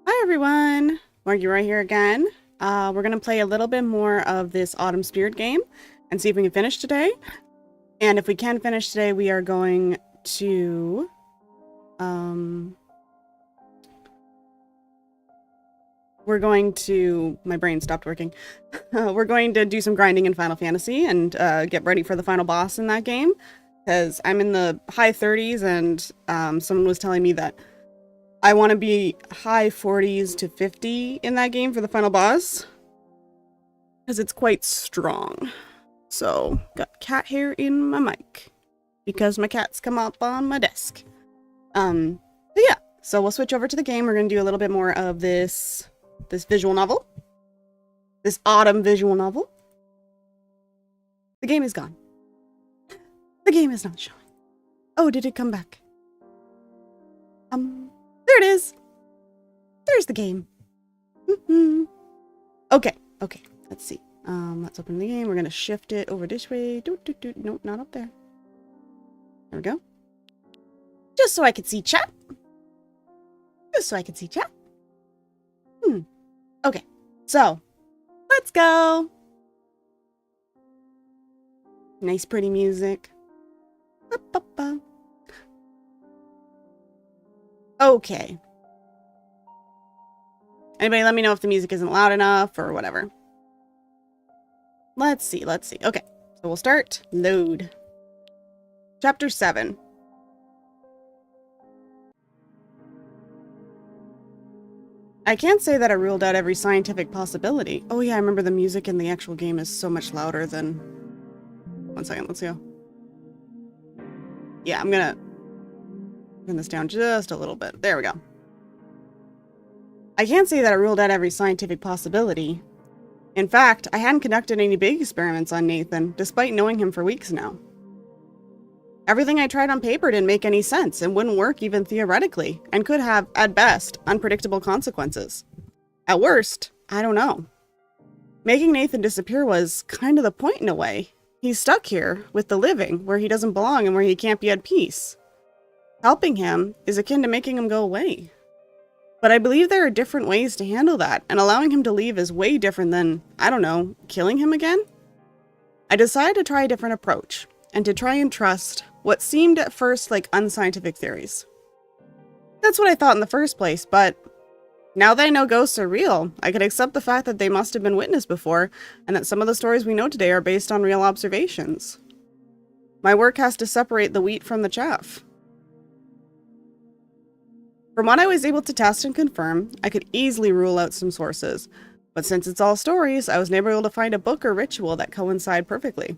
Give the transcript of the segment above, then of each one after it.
Hi everyone, Margie right here again. We're gonna play a little bit more of this Autumn Spirit game and see if we can finish today. And if we can finish today, we are going to my brain stopped working. We're going to do some grinding in Final Fantasy and get ready for the final boss in that game, because I'm in the high 30s and someone was telling me that I want to be high 40s to 50 in that game for the final boss, because it's quite strong. So, got cat hair in my mic, because my cats come up on my desk. So yeah, so we'll switch over to the game. We're going to do a little bit more of this visual novel. This autumn visual novel. The game is gone. The game is not showing. Oh, did it come back? There it is. There's the game. Okay, let's see. Let's open the game. We're gonna shift it over this way. Nope, not up there. There we go. Just so I could see chat. Okay, so let's go. Nice, pretty music. Okay. Anybody let me know if the music isn't loud enough or whatever. Let's see. Okay, so we'll start. Load. Chapter 7. I can't say that I ruled out every scientific possibility. Oh yeah, I remember the music in the actual game is so much louder than... One second, let's go. Yeah, I'm gonna turn this down just a little bit. There we go. I can't say that I ruled out every scientific possibility. In fact, I hadn't conducted any big experiments on Nathan, despite knowing him for weeks now. Everything I tried on paper didn't make any sense and wouldn't work even theoretically, and could have, at best, unpredictable consequences. At worst, I don't know. Making Nathan disappear was kind of the point in a way. He's stuck here, with the living, where he doesn't belong and where he can't be at peace. Helping him is akin to making him go away. But I believe there are different ways to handle that, and allowing him to leave is way different than, I don't know, killing him again? I decided to try a different approach, and to try and trust what seemed at first like unscientific theories. That's what I thought in the first place, but now that I know ghosts are real, I could accept the fact that they must have been witnessed before, and that some of the stories we know today are based on real observations. My work has to separate the wheat from the chaff. From what I was able to test and confirm, I could easily rule out some sources, but since it's all stories, I was never able to find a book or ritual that coincide perfectly.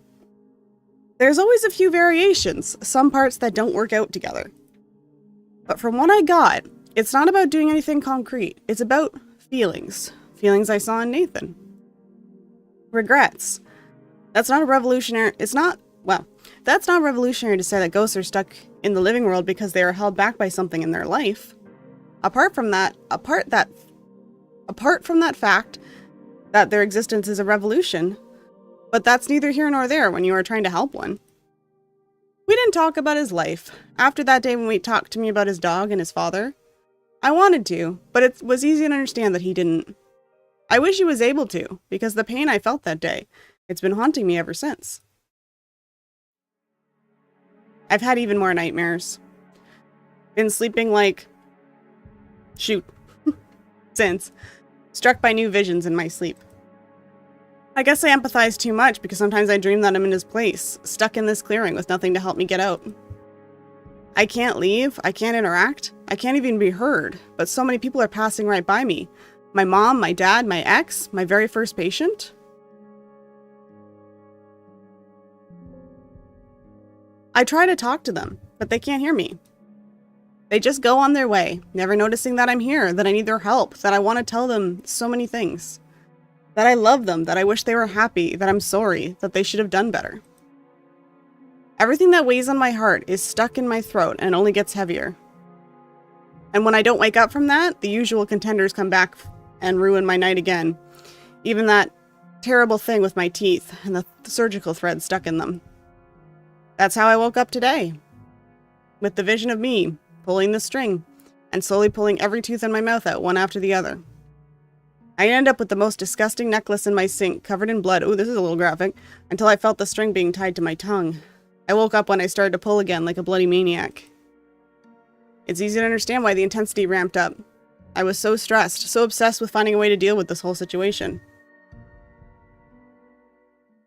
There's always a few variations, some parts that don't work out together. But from what I got, it's not about doing anything concrete, it's about feelings. Feelings I saw in Nathan. Regrets. That's not revolutionary to say that ghosts are stuck in the living world because they are held back by something in their life. Apart from that fact that their existence is a revolution, but that's neither here nor there when you are trying to help one. We didn't talk about his life. After that day when we talked to me about his dog and his father, I wanted to, but it was easy to understand that he didn't. I wish he was able to, because the pain I felt that day, it's been haunting me ever since. I've had even more nightmares. Been sleeping like... since. Struck by new visions in my sleep. I guess I empathize too much because sometimes I dream that I'm in his place, stuck in this clearing with nothing to help me get out. I can't leave, I can't interact, I can't even be heard, but so many people are passing right by me. My mom, my dad, my ex, my very first patient. I try to talk to them, but they can't hear me. They just go on their way, never noticing that I'm here, that I need their help, that I want to tell them so many things. That I love them, that I wish they were happy, that I'm sorry, that they should have done better. Everything that weighs on my heart is stuck in my throat and only gets heavier. And when I don't wake up from that, the usual contenders come back and ruin my night again. Even that terrible thing with my teeth and the surgical thread stuck in them. That's how I woke up today. With the vision of me pulling the string and slowly pulling every tooth in my mouth out one after the other. I ended up with the most disgusting necklace in my sink, covered in blood. Oh, this is a little graphic. Until I felt the string being tied to my tongue. I woke up when I started to pull again like a bloody maniac. It's easy to understand why the intensity ramped up. I was so stressed, so obsessed with finding a way to deal with this whole situation.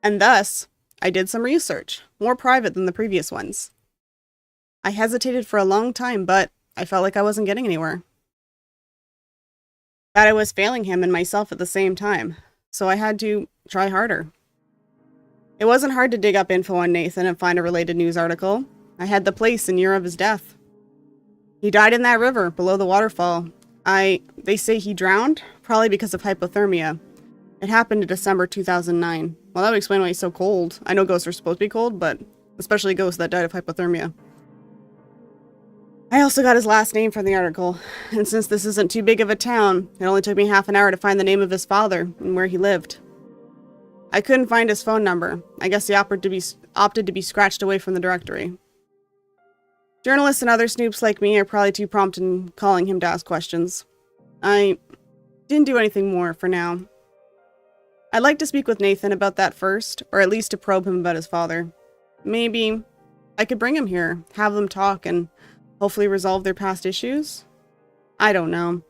And thus, I did some research, more private than the previous ones. I hesitated for a long time, but I felt like I wasn't getting anywhere. That I was failing him and myself at the same time, so I had to try harder. It wasn't hard to dig up info on Nathan and find a related news article. I had the place and year of his death. He died in that river below the waterfall. They say he drowned, probably because of hypothermia. It happened in December 2009. Well, that would explain why he's so cold. I know ghosts are supposed to be cold, but especially ghosts that died of hypothermia. I also got his last name from the article, and since this isn't too big of a town, it only took me half an hour to find the name of his father and where he lived. I couldn't find his phone number. I guess he opted to be scratched away from the directory. Journalists and other snoops like me are probably too prompt in calling him to ask questions. I didn't do anything more for now. I'd like to speak with Nathan about that first, or at least to probe him about his father. Maybe I could bring him here, have them talk, and hopefully resolve their past issues? I don't know.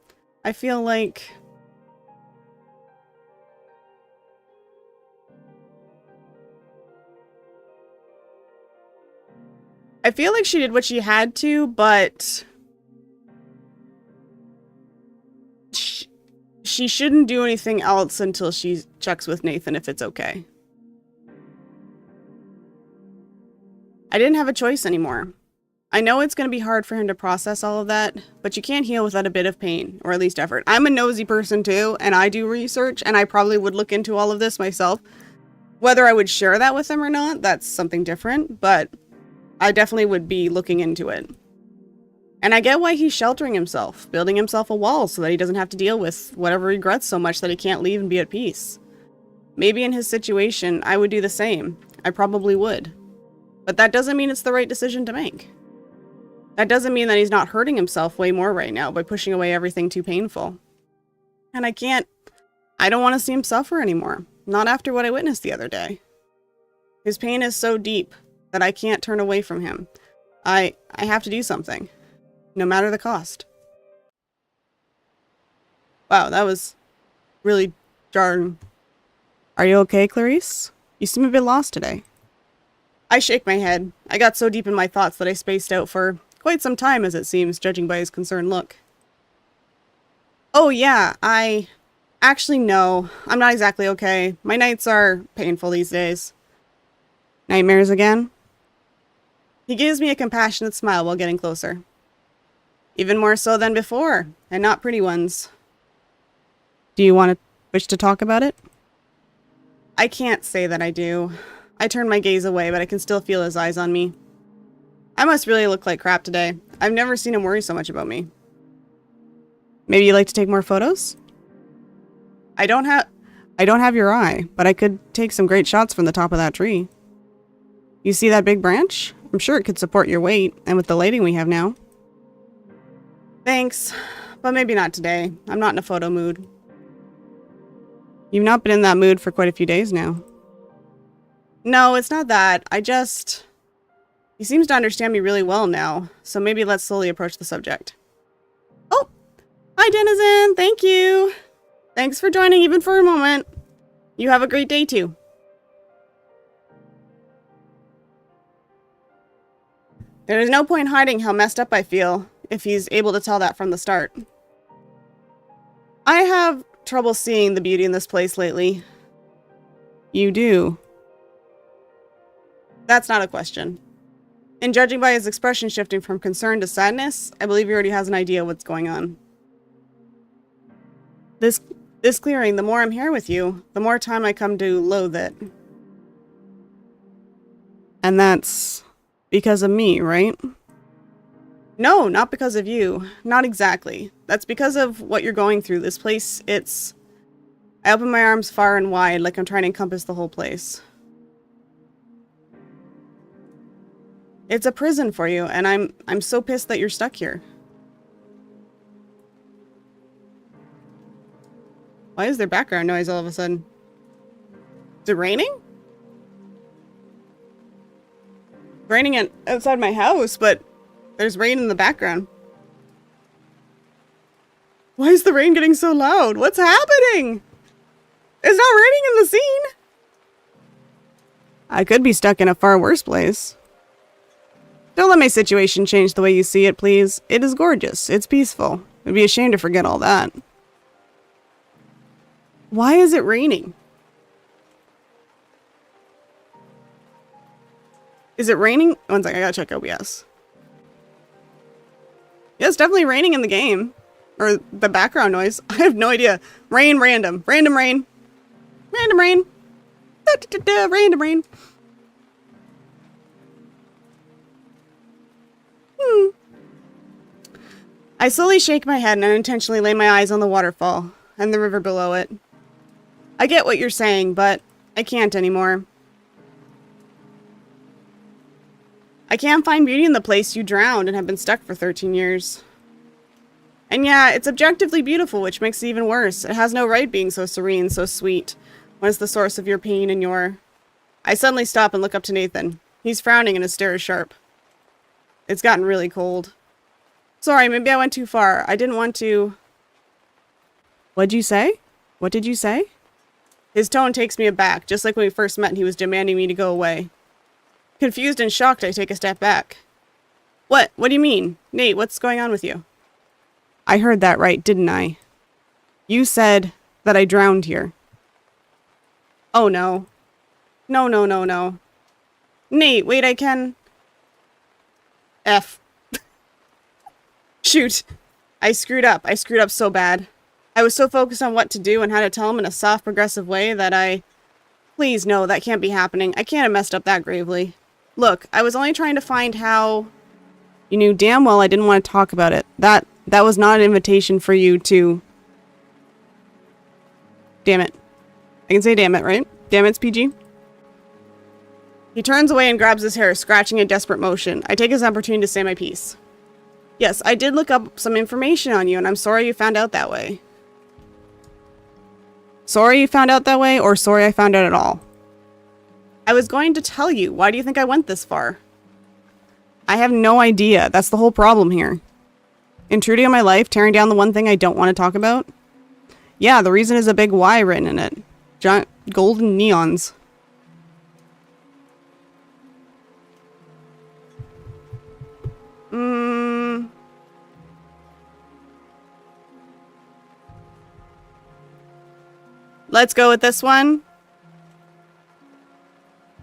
I feel like... she did what she had to, but... She shouldn't do anything else until she checks with Nathan if it's okay. I didn't have a choice anymore. I know it's going to be hard for him to process all of that, but you can't heal without a bit of pain, or at least effort. I'm a nosy person too, and I do research, and I probably would look into all of this myself. Whether I would share that with him or not, that's something different, but I definitely would be looking into it. And I get why he's sheltering himself, building himself a wall so that he doesn't have to deal with whatever he regrets so much that he can't leave and be at peace. Maybe in his situation, I would do the same. I probably would. But that doesn't mean it's the right decision to make. That doesn't mean that he's not hurting himself way more right now by pushing away everything too painful. And I don't want to see him suffer anymore. Not after what I witnessed the other day. His pain is so deep that I can't turn away from him. I have to do something. No matter the cost. Wow, that was really jarring. Are you okay, Clarice? You seem a bit lost today. I shake my head. I got so deep in my thoughts that I spaced out for quite some time, as it seems, judging by his concerned look. Oh yeah, actually, no. I'm not exactly okay. My nights are painful these days. Nightmares again? He gives me a compassionate smile while getting closer. Even more so than before, and not pretty ones. Do you wish to talk about it? I can't say that I do. I turn my gaze away, but I can still feel his eyes on me. I must really look like crap today. I've never seen him worry so much about me. Maybe you'd like to take more photos? I don't have your eye, but I could take some great shots from the top of that tree. You see that big branch? I'm sure it could support your weight, and with the lighting we have now. Thanks, but maybe not today. I'm not in a photo mood. You've not been in that mood for quite a few days now. No, it's not that. He seems to understand me really well now, so maybe let's slowly approach the subject. Oh! Hi, Denizen! Thank you! Thanks for joining even for a moment. You have a great day, too. There is no point hiding how messed up I feel. if he's able to tell that from the start. I have trouble seeing the beauty in this place lately. You do? That's not a question. And judging by his expression shifting from concern to sadness, I believe he already has an idea what's going on. This clearing, the more I'm here with you, the more time I come to loathe it. And that's because of me, right? No, not because of you. Not exactly. That's because of what you're going through. This place, I open my arms far and wide like I'm trying to encompass the whole place. It's a prison for you, and I'm so pissed that you're stuck here. Why is there background noise all of a sudden? Is it raining? It's raining outside my house, but there's rain in the background. Why is the rain getting so loud? What's happening? It's not raining in the scene. I could be stuck in a far worse place. Don't let my situation change the way you see it, please. It is gorgeous. It's peaceful. It'd be a shame to forget all that. Why is it raining? Is it raining? One second, I gotta check OBS. Yeah, it's definitely raining in the game. Or the background noise. I have no idea. Rain, random. Random rain. Random rain. Da, da, da, da, random rain. I slowly shake my head and unintentionally lay my eyes on the waterfall and the river below it. I get what you're saying, but I can't anymore. I can't find beauty in the place you drowned and have been stuck for 13 years. And yeah, it's objectively beautiful, which makes it even worse. It has no right being so serene, so sweet, when it's the source of your pain and your... I suddenly stop and look up to Nathan. He's frowning and his stare is sharp. It's gotten really cold. Sorry, maybe I went too far. I didn't want to... What'd you say? What did you say? His tone takes me aback, just like when we first met and he was demanding me to go away. Confused and shocked, I take a step back. What? What do you mean? Nate, what's going on with you? I heard that right, didn't I? You said that I drowned here. Oh no. No, no, no, no. Nate, wait, I can... F. Shoot. I screwed up. I screwed up so bad. I was so focused on what to do and how to tell him in a soft, progressive way that I... Please, no, that can't be happening. I can't have messed up that gravely. Look, I was only trying to find how... You knew damn well I didn't want to talk about it. That was not an invitation for you to... Damn it. I can say damn it, right? Damn it's PG. He turns away and grabs his hair, scratching in desperate motion. I take his opportunity to say my piece. Yes, I did look up some information on you, and I'm sorry you found out that way. Sorry you found out that way, or sorry I found out at all? I was going to tell you. Why do you think I went this far? I have no idea. That's the whole problem here. Intruding on my life, tearing down the one thing I don't want to talk about? Yeah, the reason is a big Y written in it. Giant golden neons. Let's go with this one.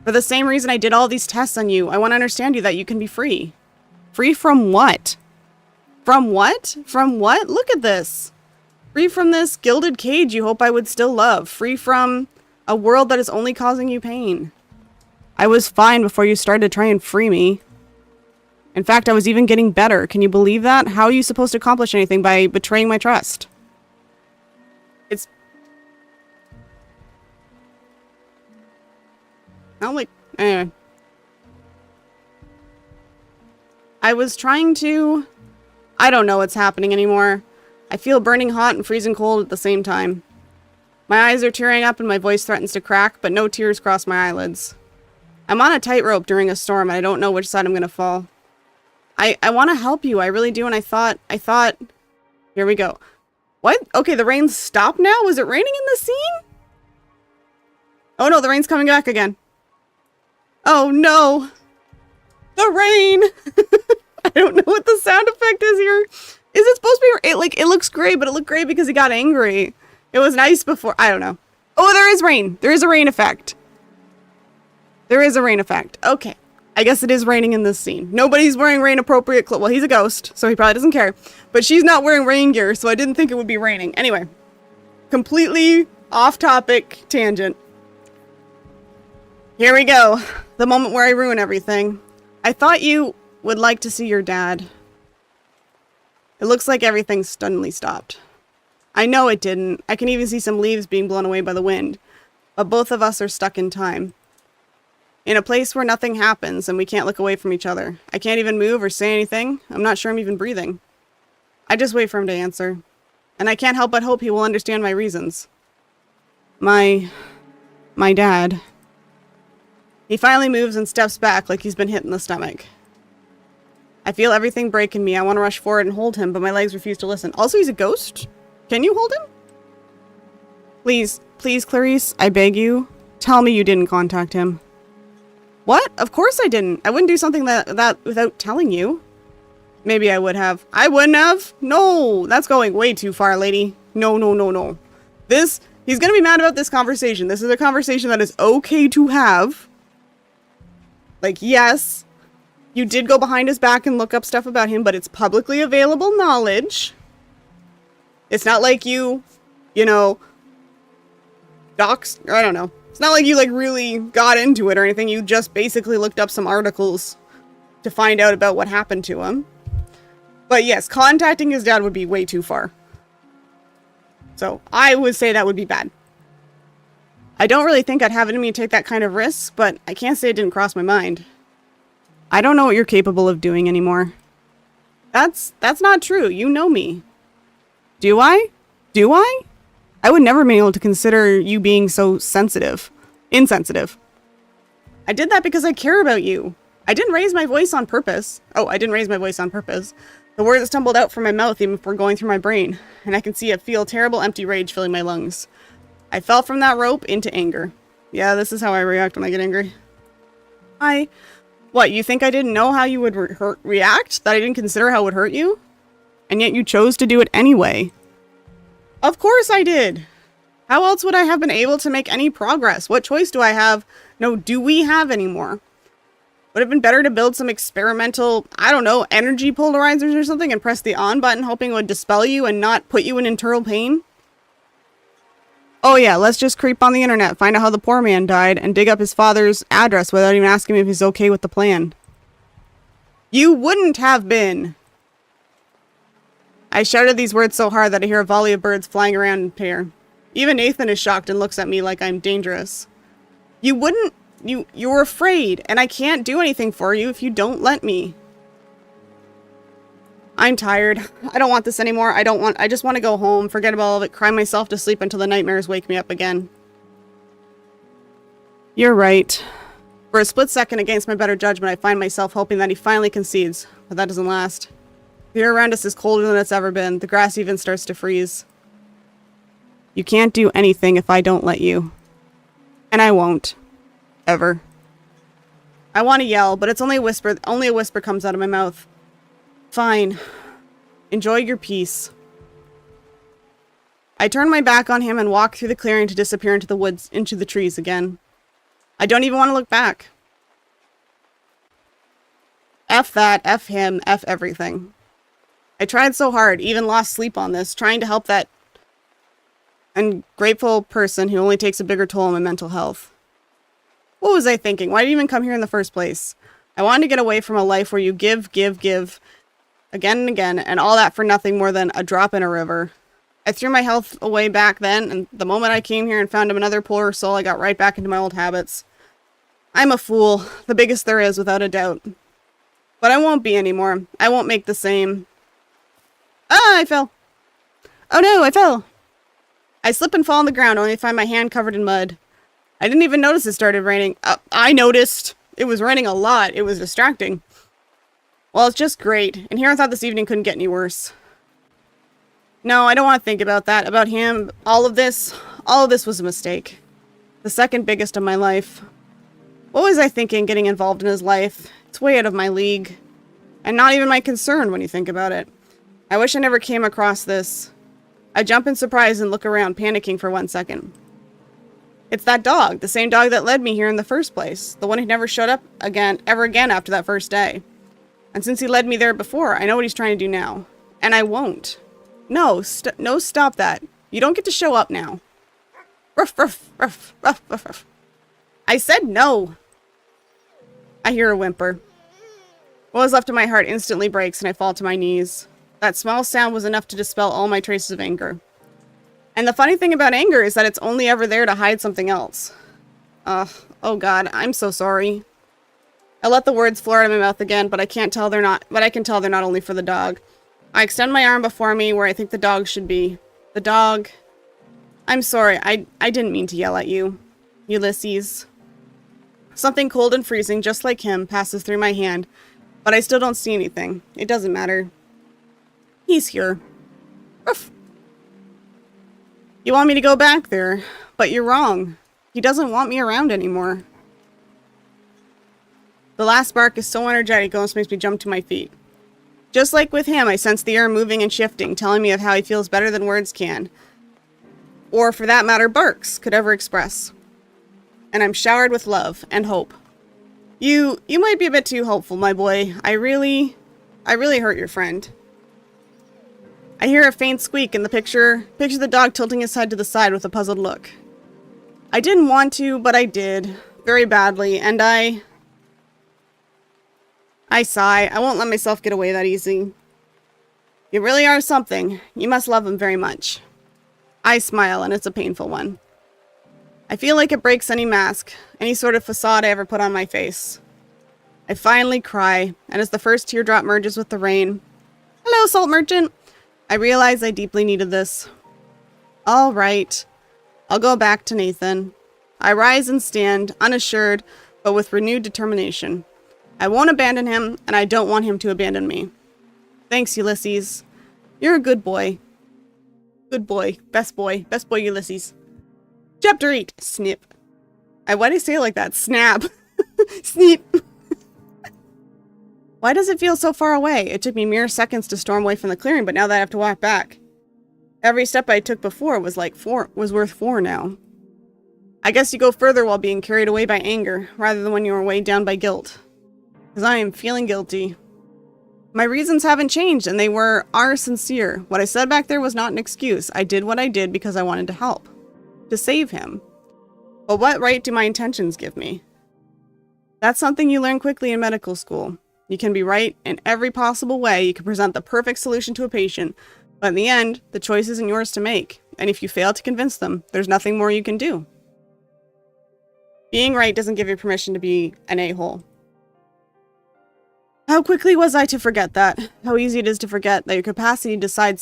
For the same reason I did all these tests on you, I want to understand you that you can be free. Free from what? From what? From what? Look at this. Free from this gilded cage you hope I would still love. Free from a world that is only causing you pain. I was fine before you started to try and free me. In fact, I was even getting better. Can you believe that? How are you supposed to accomplish anything by betraying my trust? It's... I don't like... Anyway. I was trying to... I don't know what's happening anymore. I feel burning hot and freezing cold at the same time. My eyes are tearing up and my voice threatens to crack, but no tears cross my eyelids. I'm on a tightrope during a storm and I don't know which side I'm gonna fall. I want to help you, I really do, and I thought... Here we go. What? Okay, the rain's stopped now? Was it raining in the scene? Oh no, the rain's coming back again. Oh no! The rain! I don't know what the sound effect is here. Is it supposed to be, it looks gray, but it looked gray because he got angry. It was nice before, I don't know. Oh, there is rain. There is a rain effect. There is a rain effect. Okay. I guess it is raining in this scene. Nobody's wearing rain appropriate clothes. Well, he's a ghost, so he probably doesn't care. But she's not wearing rain gear, so I didn't think it would be raining. Anyway. Completely off topic tangent. Here we go. The moment where I ruin everything. I thought you would like to see your dad. It looks like everything suddenly stopped. I know it didn't. I can even see some leaves being blown away by the wind. But both of us are stuck in time. In a place where nothing happens and we can't look away from each other. I can't even move or say anything. I'm not sure I'm even breathing. I just wait for him to answer. And I can't help but hope he will understand my reasons. My dad. He finally moves and steps back like he's been hit in the stomach. I feel everything break in me. I want to rush forward and hold him, but my legs refuse to listen. Also, he's a ghost? Can you hold him? Please, Clarice, I beg you. Tell me you didn't contact him. What? Of course I didn't. I wouldn't do something that without telling you. Maybe I would have. I wouldn't have? No, that's going way too far, lady. No. He's gonna be mad about this conversation. This is a conversation that is okay to have. Like, yes, you did go behind his back and look up stuff about him, but it's publicly available knowledge. It's not like you know, I don't know. It's not like you, like, really got into it or anything. You just basically looked up some articles to find out about what happened to him. But yes, contacting his dad would be way too far. So, I would say that would be bad. I don't really think I'd have it in me to take that kind of risk, but I can't say it didn't cross my mind. I don't know what you're capable of doing anymore. That's not true. You know me. Do I? Do I? I would never be able to consider you being so insensitive. I did that because I care about you. I didn't raise my voice on purpose. Oh, I didn't raise my voice on purpose. The words stumbled out from my mouth even before going through my brain, and I can feel terrible empty rage filling my lungs. I fell from that rope into anger. Yeah, this is how I react when I get angry. What, you think I didn't know how you would react? That I didn't consider how it would hurt you? And yet you chose to do it anyway. Of course I did. How else would I have been able to make any progress? What choice do I have? No, do we have anymore? Would it have been better to build some experimental, I don't know, energy polarizers or something and press the on button hoping it would dispel you and not put you in internal pain? Oh yeah, let's just creep on the internet, find out how the poor man died, and dig up his father's address without even asking him if he's okay with the plan. You wouldn't have been. I shouted these words so hard that I hear a volley of birds flying around in pair. Even Nathan is shocked and looks at me like I'm dangerous. You wouldn't. You're afraid, and I can't do anything for you if you don't let me. I'm tired. I don't want this anymore. I just want to go home, forget about all of it, cry myself to sleep until the nightmares wake me up again. You're right. For a split second, against my better judgment, I find myself hoping that he finally concedes, but that doesn't last. The air around us is colder than it's ever been. The grass even starts to freeze. You can't do anything if I don't let you. And I won't. Ever. I want to yell, but it's only a whisper. Only a whisper comes out of my mouth. Fine. Enjoy your peace. I turn my back on him and walk through the clearing to disappear into the woods, into the trees again. I don't even want to look back. F that, F him, F everything. I tried so hard, even lost sleep on this, trying to help that ungrateful person who only takes a bigger toll on my mental health. What was I thinking? Why did I even come here in the first place? I wanted to get away from a life where you give, again and again, and all that for nothing more than a drop in a river. I threw my health away back then, and the moment I came here and found him another poorer soul, I got right back into my old habits. I'm a fool, the biggest there is, without a doubt. But I won't be anymore. I won't make the same. Ah, I fell. Oh no, I fell. I slip and fall on the ground, only to find my hand covered in mud. I didn't even notice it started raining. I noticed. It was raining a lot. It was distracting. Well, it's just great. And here I thought this evening couldn't get any worse. No, I don't want to think about that. About him. All of this was a mistake. The second biggest of my life. What was I thinking getting involved in his life? It's way out of my league. And not even my concern when you think about it. I wish I never came across this. I jump in surprise and look around, panicking for 1 second. It's that dog, the same dog that led me here in the first place. The one who never showed up ever again after that first day. And since he led me there before, I know what he's trying to do now. And I won't. No, stop that. You don't get to show up now. Ruff, ruff, ruff, ruff, ruff, ruff. I said no. I hear a whimper. What was left of my heart instantly breaks and I fall to my knees. That small sound was enough to dispel all my traces of anger. And the funny thing about anger is that it's only ever there to hide something else. Oh God, I'm so sorry. I let the words flow out of my mouth again, but I can tell they're not only for the dog. I extend my arm before me where I think the dog should be. The dog. I'm sorry, I didn't mean to yell at you. Ulysses. Something cold and freezing, just like him, passes through my hand, but I still don't see anything. It doesn't matter. He's here. Ruff. You want me to go back there, but you're wrong. He doesn't want me around anymore. The last bark is so energetic it almost makes me jump to my feet. Just like with him, I sense the air moving and shifting, telling me of how he feels better than words can. Or, for that matter, barks could ever express. And I'm showered with love and hope. You might be a bit too hopeful, my boy. I really hurt your friend. I hear a faint squeak in the picture the dog tilting his head to the side with a puzzled look. I didn't want to, but I did. Very badly, and I sigh. I won't let myself get away that easy. You really are something. You must love him very much. I smile, and it's a painful one. I feel like it breaks any mask, any sort of facade I ever put on my face. I finally cry, and as the first teardrop merges with the rain, hello, salt merchant, I realize I deeply needed this. All right, I'll go back to Nathan. I rise and stand, unassured, but with renewed determination. I won't abandon him, and I don't want him to abandon me. Thanks, Ulysses. You're a good boy. Good boy. Best boy. Best boy, Ulysses. Chapter 8. Snip. Why do I say it like that? Snap. Snip. Why does it feel so far away? It took me mere seconds to storm away from the clearing, but now that I have to walk back. Every step I took before was worth 4 now. I guess you go further while being carried away by anger, rather than when you are weighed down by guilt. Because I am feeling guilty. My reasons haven't changed, and they are sincere. What I said back there was not an excuse. I did what I did because I wanted to help. To save him. But what right do my intentions give me? That's something you learn quickly in medical school. You can be right in every possible way. You can present the perfect solution to a patient. But in the end, the choice isn't yours to make. And if you fail to convince them, there's nothing more you can do. Being right doesn't give you permission to be an a-hole. How quickly was I to forget that? How easy it is to forget that your capacity to decide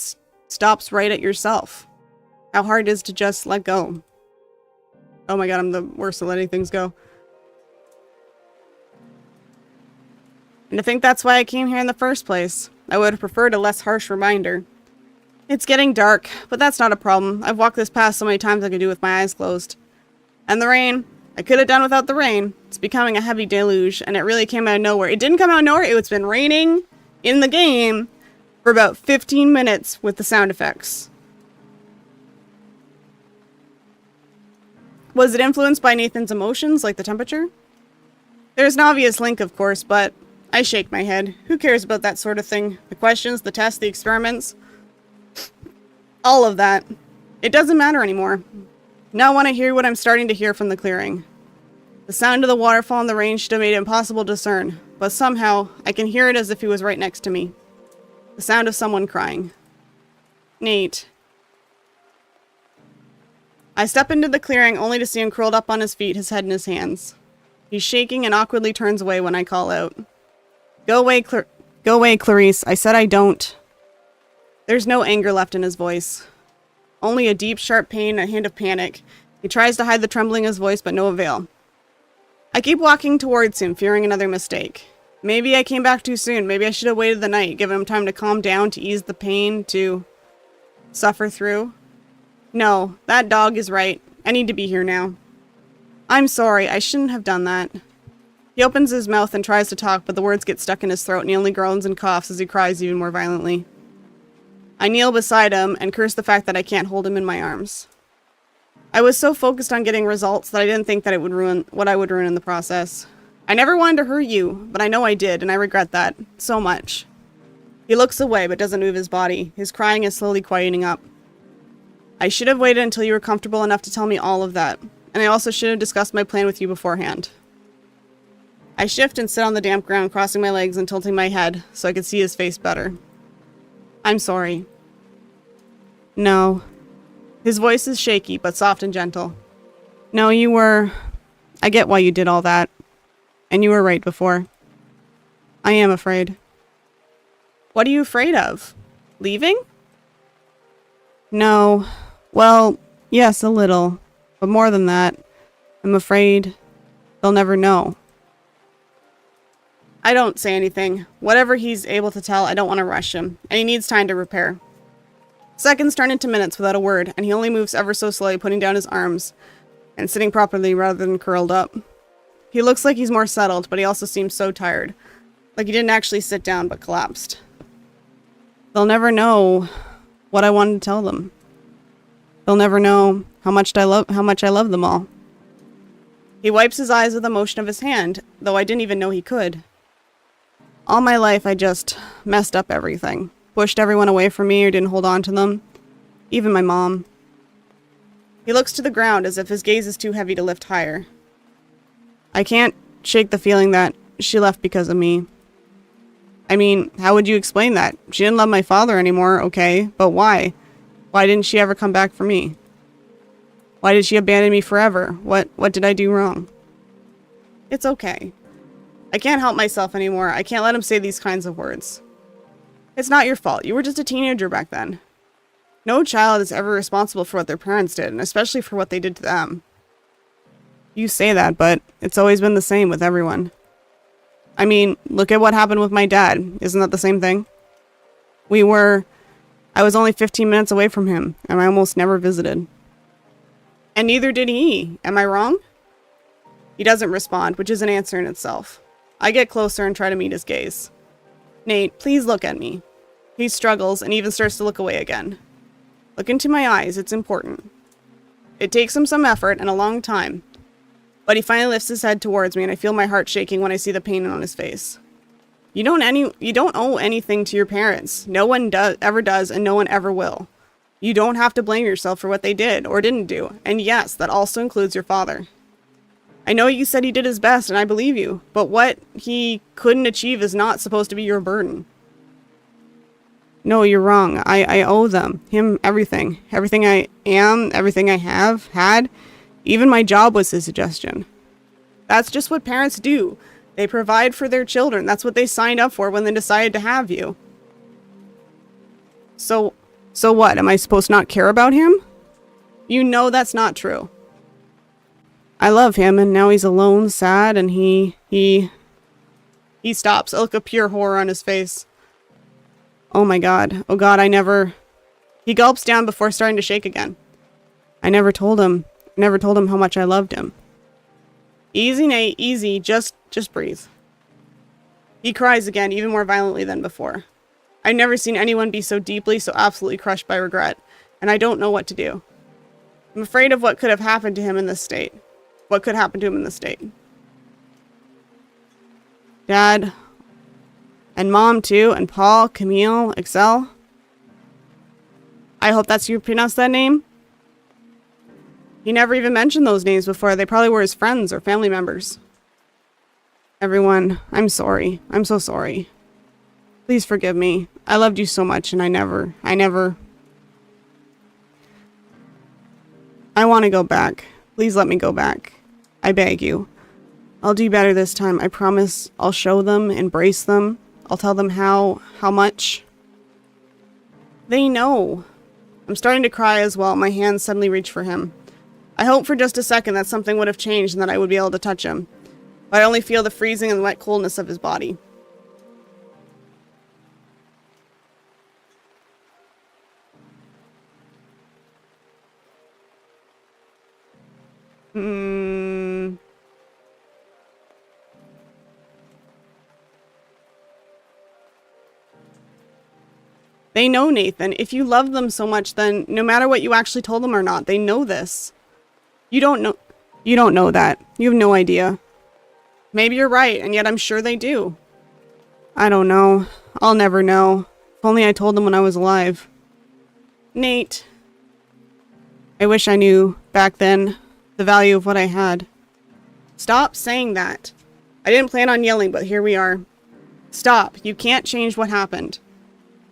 stops right at yourself. How hard it is to just let go. Oh my god, I'm the worst at letting things go. And to think that's why I came here in the first place. I would have preferred a less harsh reminder. It's getting dark, but that's not a problem. I've walked this path so many times I could do with my eyes closed. And the rain. I could have done without the rain. It's becoming a heavy deluge, and it really came out of nowhere. It didn't come out of nowhere. It's been raining in the game for about 15 minutes with the sound effects. Was it influenced by Nathan's emotions, like the temperature? There's an obvious link, of course, but I shake my head. Who cares about that sort of thing? The questions, the tests, the experiments? All of that. It doesn't matter anymore. Now I want to hear what I'm starting to hear from the clearing. The sound of the waterfall in the rain should have made it impossible to discern, but somehow I can hear it as if he was right next to me. The sound of someone crying. Nate. I step into the clearing only to see him curled up on his feet, his head in his hands. He's shaking and awkwardly turns away when I call out. Go away, Clarice. I said I don't. There's no anger left in his voice. Only a deep, sharp pain and a hint of panic. He tries to hide the trembling in his voice, but no avail. I keep walking towards him, fearing another mistake. Maybe I came back too soon. Maybe I should have waited the night, given him time to calm down, to ease the pain, to suffer through. No, that dog is right. I need to be here now. I'm sorry, I shouldn't have done that. He opens his mouth and tries to talk, but the words get stuck in his throat and he only groans and coughs as he cries even more violently. I kneel beside him and curse the fact that I can't hold him in my arms. I was so focused on getting results that I didn't think that it would ruin what I would ruin in the process. I never wanted to hurt you, but I know I did, and I regret that so much. He looks away but doesn't move his body. His crying is slowly quieting up. I should have waited until you were comfortable enough to tell me all of that, and I also should have discussed my plan with you beforehand. I shift and sit on the damp ground, crossing my legs and tilting my head so I could see his face better. I'm sorry. No. His voice is shaky, but soft and gentle. No, you were... I get why you did all that. And you were right before. I am afraid. What are you afraid of? Leaving? No. Well, yes, a little. But more than that, I'm afraid they'll never know. I don't say anything. Whatever he's able to tell, I don't want to rush him, and he needs time to prepare. Seconds turn into minutes without a word, and he only moves ever so slowly, putting down his arms and sitting properly rather than curled up. He looks like he's more settled, but he also seems so tired. Like he didn't actually sit down, but collapsed. They'll never know what I wanted to tell them. They'll never know how much I love them all. He wipes his eyes with a motion of his hand, though I didn't even know he could. All my life, I just messed up everything. Pushed everyone away from me or didn't hold on to them. Even my mom. He looks to the ground as if his gaze is too heavy to lift higher. I can't shake the feeling that she left because of me. I mean, how would you explain that? She didn't love my father anymore, okay, but why? Why didn't she ever come back for me? Why did she abandon me forever? What did I do wrong? It's okay. I can't help myself anymore. I can't let him say these kinds of words. It's not your fault. You were just a teenager back then. No child is ever responsible for what their parents did, and especially for what they did to them. You say that, but it's always been the same with everyone. I mean, look at what happened with my dad. Isn't that the same thing? I was only 15 minutes away from him, and I almost never visited. And neither did he. Am I wrong? He doesn't respond, which is an answer in itself. I get closer and try to meet his gaze. Nate, please look at me. He struggles and even starts to look away again. Look into my eyes, it's important. It takes him some effort and a long time, but he finally lifts his head towards me and I feel my heart shaking when I see the pain on his face. You don't owe anything to your parents. No one ever does and no one ever will. You don't have to blame yourself for what they did or didn't do, and yes, that also includes your father. I know you said he did his best, and I believe you, but what he couldn't achieve is not supposed to be your burden. No, you're wrong. I owe him everything. Everything I am, everything I have, had. Even my job was his suggestion. That's just what parents do. They provide for their children. That's what they signed up for when they decided to have you. So what? Am I supposed to not care about him? You know that's not true. I love him, and now he's alone, sad, and he stops. A look of pure horror on his face. Oh my god. Oh god, He gulps down before starting to shake again. I never told him how much I loved him. Easy, Nate, easy. Just breathe. He cries again, even more violently than before. I've never seen anyone be so deeply, so absolutely crushed by regret, and I don't know what to do. I'm afraid of what could have happened to him in this state. What could happen to him in this state? Dad, and Mom too, and Paul, Camille, Excel. I hope that's you pronounce that name. He never even mentioned those names before. They probably were his friends or family members. Everyone, I'm sorry. I'm so sorry. Please forgive me. I loved you so much and I want to go back. Please let me go back. I beg you. I'll do better this time. I promise I'll show them, embrace them. I'll tell them how much. They know. I'm starting to cry as well. My hands suddenly reach for him. I hope for just a second that something would have changed and that I would be able to touch him. But I only feel the freezing and wet coldness of his body. They know, Nathan. If you love them so much, then no matter what you actually told them or not, they know this. You don't know. You don't know that. You have no idea. Maybe you're right, and yet I'm sure they do. I don't know. I'll never know. If only I told them when I was alive. Nate. I wish I knew, back then, the value of what I had. Stop saying that. I didn't plan on yelling, but here we are. Stop. You can't change what happened.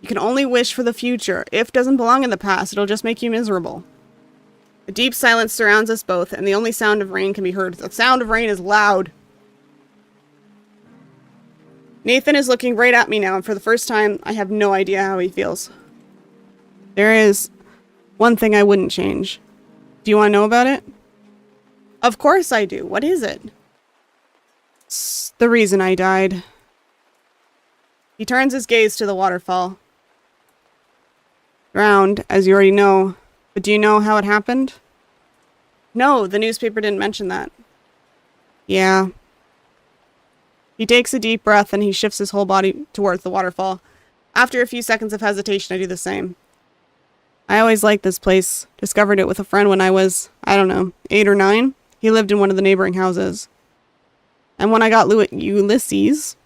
You can only wish for the future. If doesn't belong in the past, it'll just make you miserable. A deep silence surrounds us both, and the only sound of rain can be heard. The sound of rain is loud. Nathan is looking right at me now, and for the first time, I have no idea how he feels. There is one thing I wouldn't change. Do you want to know about it? Of course I do. What is it? It's the reason I died. He turns his gaze to the waterfall. Drowned, as you already know. But do you know how it happened? No, the newspaper didn't mention that. Yeah. He takes a deep breath and he shifts his whole body towards the waterfall. After a few seconds of hesitation, I do the same. I always liked this place. Discovered it with a friend when I was, I don't know, 8 or 9. He lived in one of the neighboring houses. And when I got Ulysses,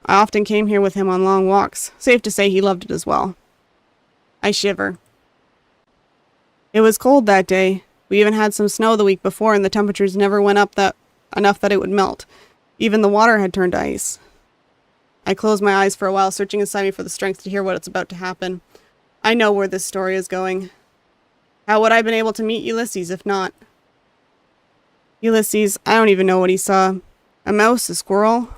I often came here with him on long walks. Safe to say he loved it as well. I shiver. It was cold that day. We even had some snow the week before and the temperatures never went up enough that it would melt. Even the water had turned to ice. I closed my eyes for a while, searching inside me for the strength to hear what's about to happen. I know where this story is going. How would I have been able to meet Ulysses if not? Ulysses, I don't even know what he saw. A mouse, a squirrel?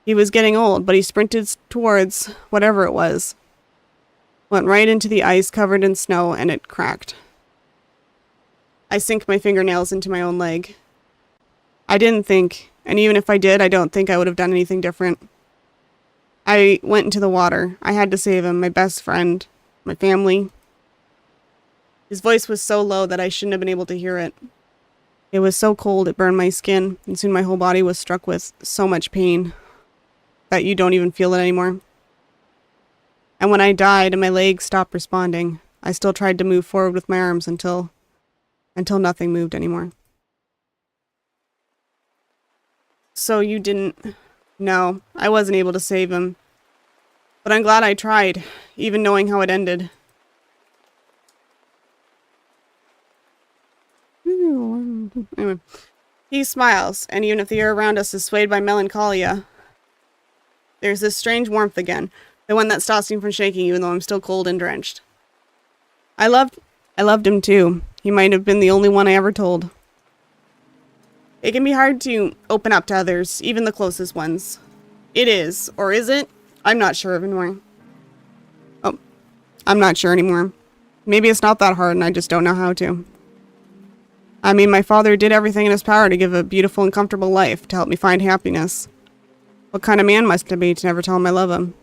He was getting old, but he sprinted towards whatever it was. Went right into the ice covered in snow, and it cracked. I sink my fingernails into my own leg. I didn't think, and even if I did, I don't think I would have done anything different. I went into the water. I had to save him, my best friend, my family. His voice was so low that I shouldn't have been able to hear it. It was so cold it burned my skin, and soon my whole body was struck with so much pain that you don't even feel it anymore. And when I died and my legs stopped responding, I still tried to move forward with my arms until nothing moved anymore. So you didn't... No, I wasn't able to save him. But I'm glad I tried, even knowing how it ended. Anyway, he smiles, and even if the air around us is swayed by melancholia, there's this strange warmth again, the one that stops me from shaking even though I'm still cold and drenched. I loved him too. He might have been the only one I ever told. It can be hard to open up to others, even the closest ones. It is, or is it? I'm not sure anymore. Oh, I'm not sure anymore. Maybe it's not that hard and I just don't know how to. I mean, my father did everything in his power to give a beautiful and comfortable life, to help me find happiness. What kind of man must I be to never tell him I love him?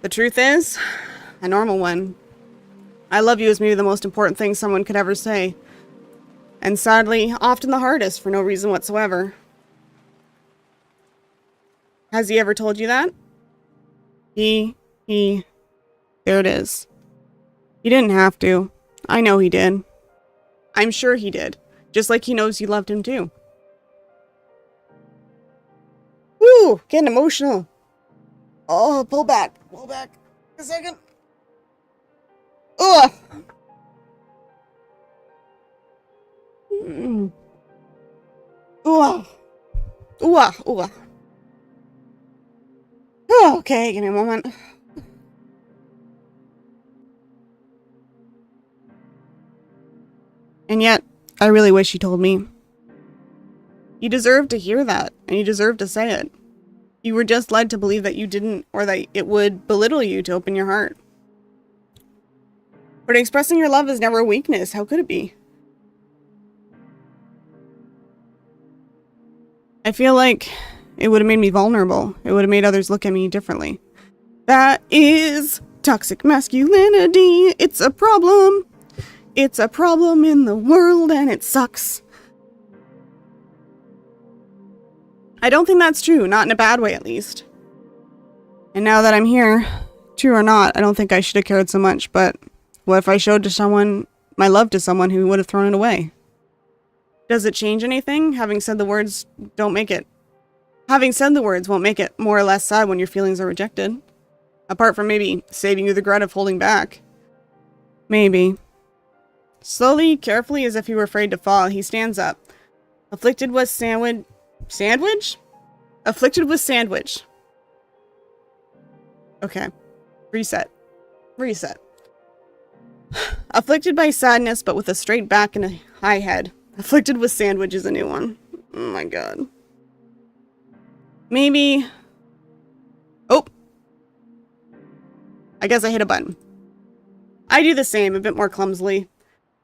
The truth is, a normal one. I love you is maybe the most important thing someone could ever say. And sadly, often the hardest for no reason whatsoever. Has he ever told you that? There it is. He didn't have to. I know he did. I'm sure he did. Just like he knows you loved him too. Woo! Getting emotional. Oh, pull back. Pull back. A second. Ugh! Ooh. Ooh. Ooh. Oh, okay, give me a moment. And yet, I really wish you told me. You deserve to hear that, and you deserve to say it. You were just led to believe that you didn't, or that it would belittle you to open your heart. But expressing your love is never a weakness. How could it be? I feel like it would have made me vulnerable. It would have made others look at me differently. That is toxic masculinity. It's a problem. It's a problem in the world and it sucks. I don't think that's true, not in a bad way at least. And now that I'm here, True or not, I don't think I should have cared so much, but what if I showed to someone my love to someone who would have thrown it away? Does it change anything? Having said the words won't make it more or less sad when your feelings are rejected. Apart from maybe saving you the regret of holding back. Maybe. Slowly, carefully, as if he were afraid to fall, he stands up. Afflicted with sandwich? Afflicted with sandwich. Okay. Reset. Afflicted by sadness, but with a straight back and a high head. Afflicted with sandwich is a new one. Oh my god. Maybe... Oh! I guess I hit a button. I do the same, a bit more clumsily.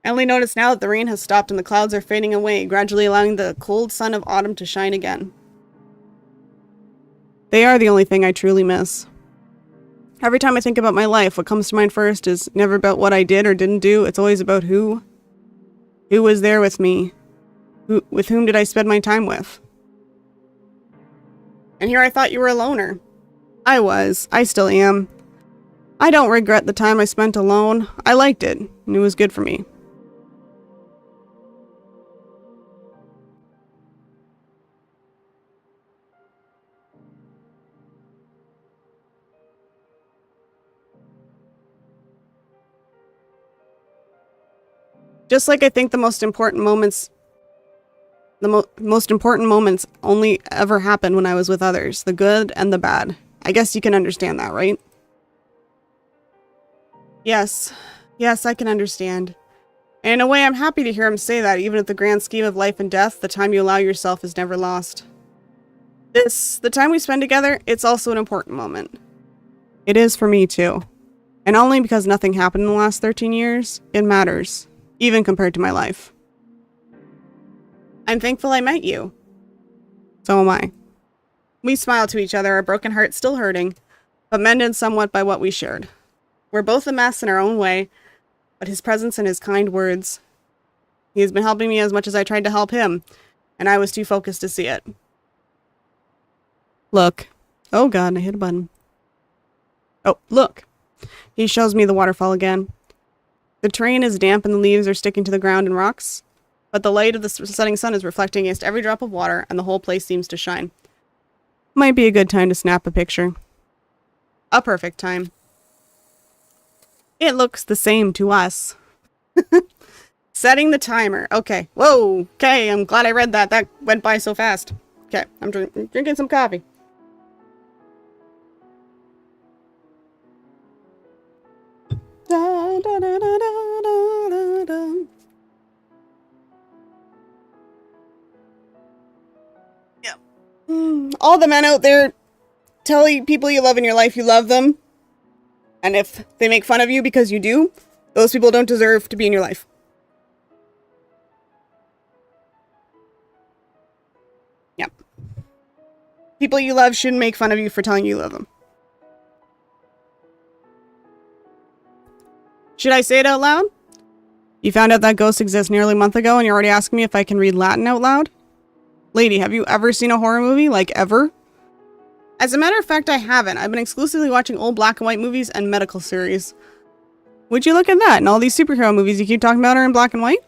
I only notice now that the rain has stopped and the clouds are fading away, gradually allowing the cold sun of autumn to shine again. They are the only thing I truly miss. Every time I think about my life, what comes to mind first is never about what I did or didn't do, it's always about who. Who was there with me? With whom did I spend my time with? And here I thought you were a loner. I was. I still am. I don't regret the time I spent alone. I liked it, and it was good for me. Just like I think the most important moments only ever happened when I was with others, the good and the bad. I guess you can understand that, right? Yes, I can understand. And in a way, I'm happy to hear him say that, even at the grand scheme of life and death, the time you allow yourself is never lost. The time we spend together, it's also an important moment. It is for me, too. And only because nothing happened in the last 13 years, it matters, even compared to my life. I'm thankful I met you. So am I. We smile to each other, our broken hearts still hurting, but mended somewhat by what we shared. We're both a mess in our own way, but his presence and his kind words. He has been helping me as much as I tried to help him, and I was too focused to see it. Look. Oh god, I hit a button. Oh, look. He shows me the waterfall again. The terrain is damp and the leaves are sticking to the ground and rocks, but the light of the setting sun is reflecting against every drop of water, and the whole place seems to shine. Might be a good time to snap a picture. A perfect time. It looks the same to us. Setting the timer. Okay. Whoa. Okay, I'm glad I read that. That went by so fast. Okay, I'm drinking some coffee. Da, da, da, da, da, da. Yeah. All the men out there, tell people you love in your life you love them. And if they make fun of you because you do, those people don't deserve to be in your life. Yeah. People you love shouldn't make fun of you for telling you love them. Should I say it out loud? You found out that ghosts exist nearly a month ago and you're already asking me if I can read Latin out loud? Lady, have you ever seen a horror movie? Like, ever? As a matter of fact, I haven't. I've been exclusively watching old black and white movies and medical series. Would you look at that? And all these superhero movies you keep talking about are in black and white?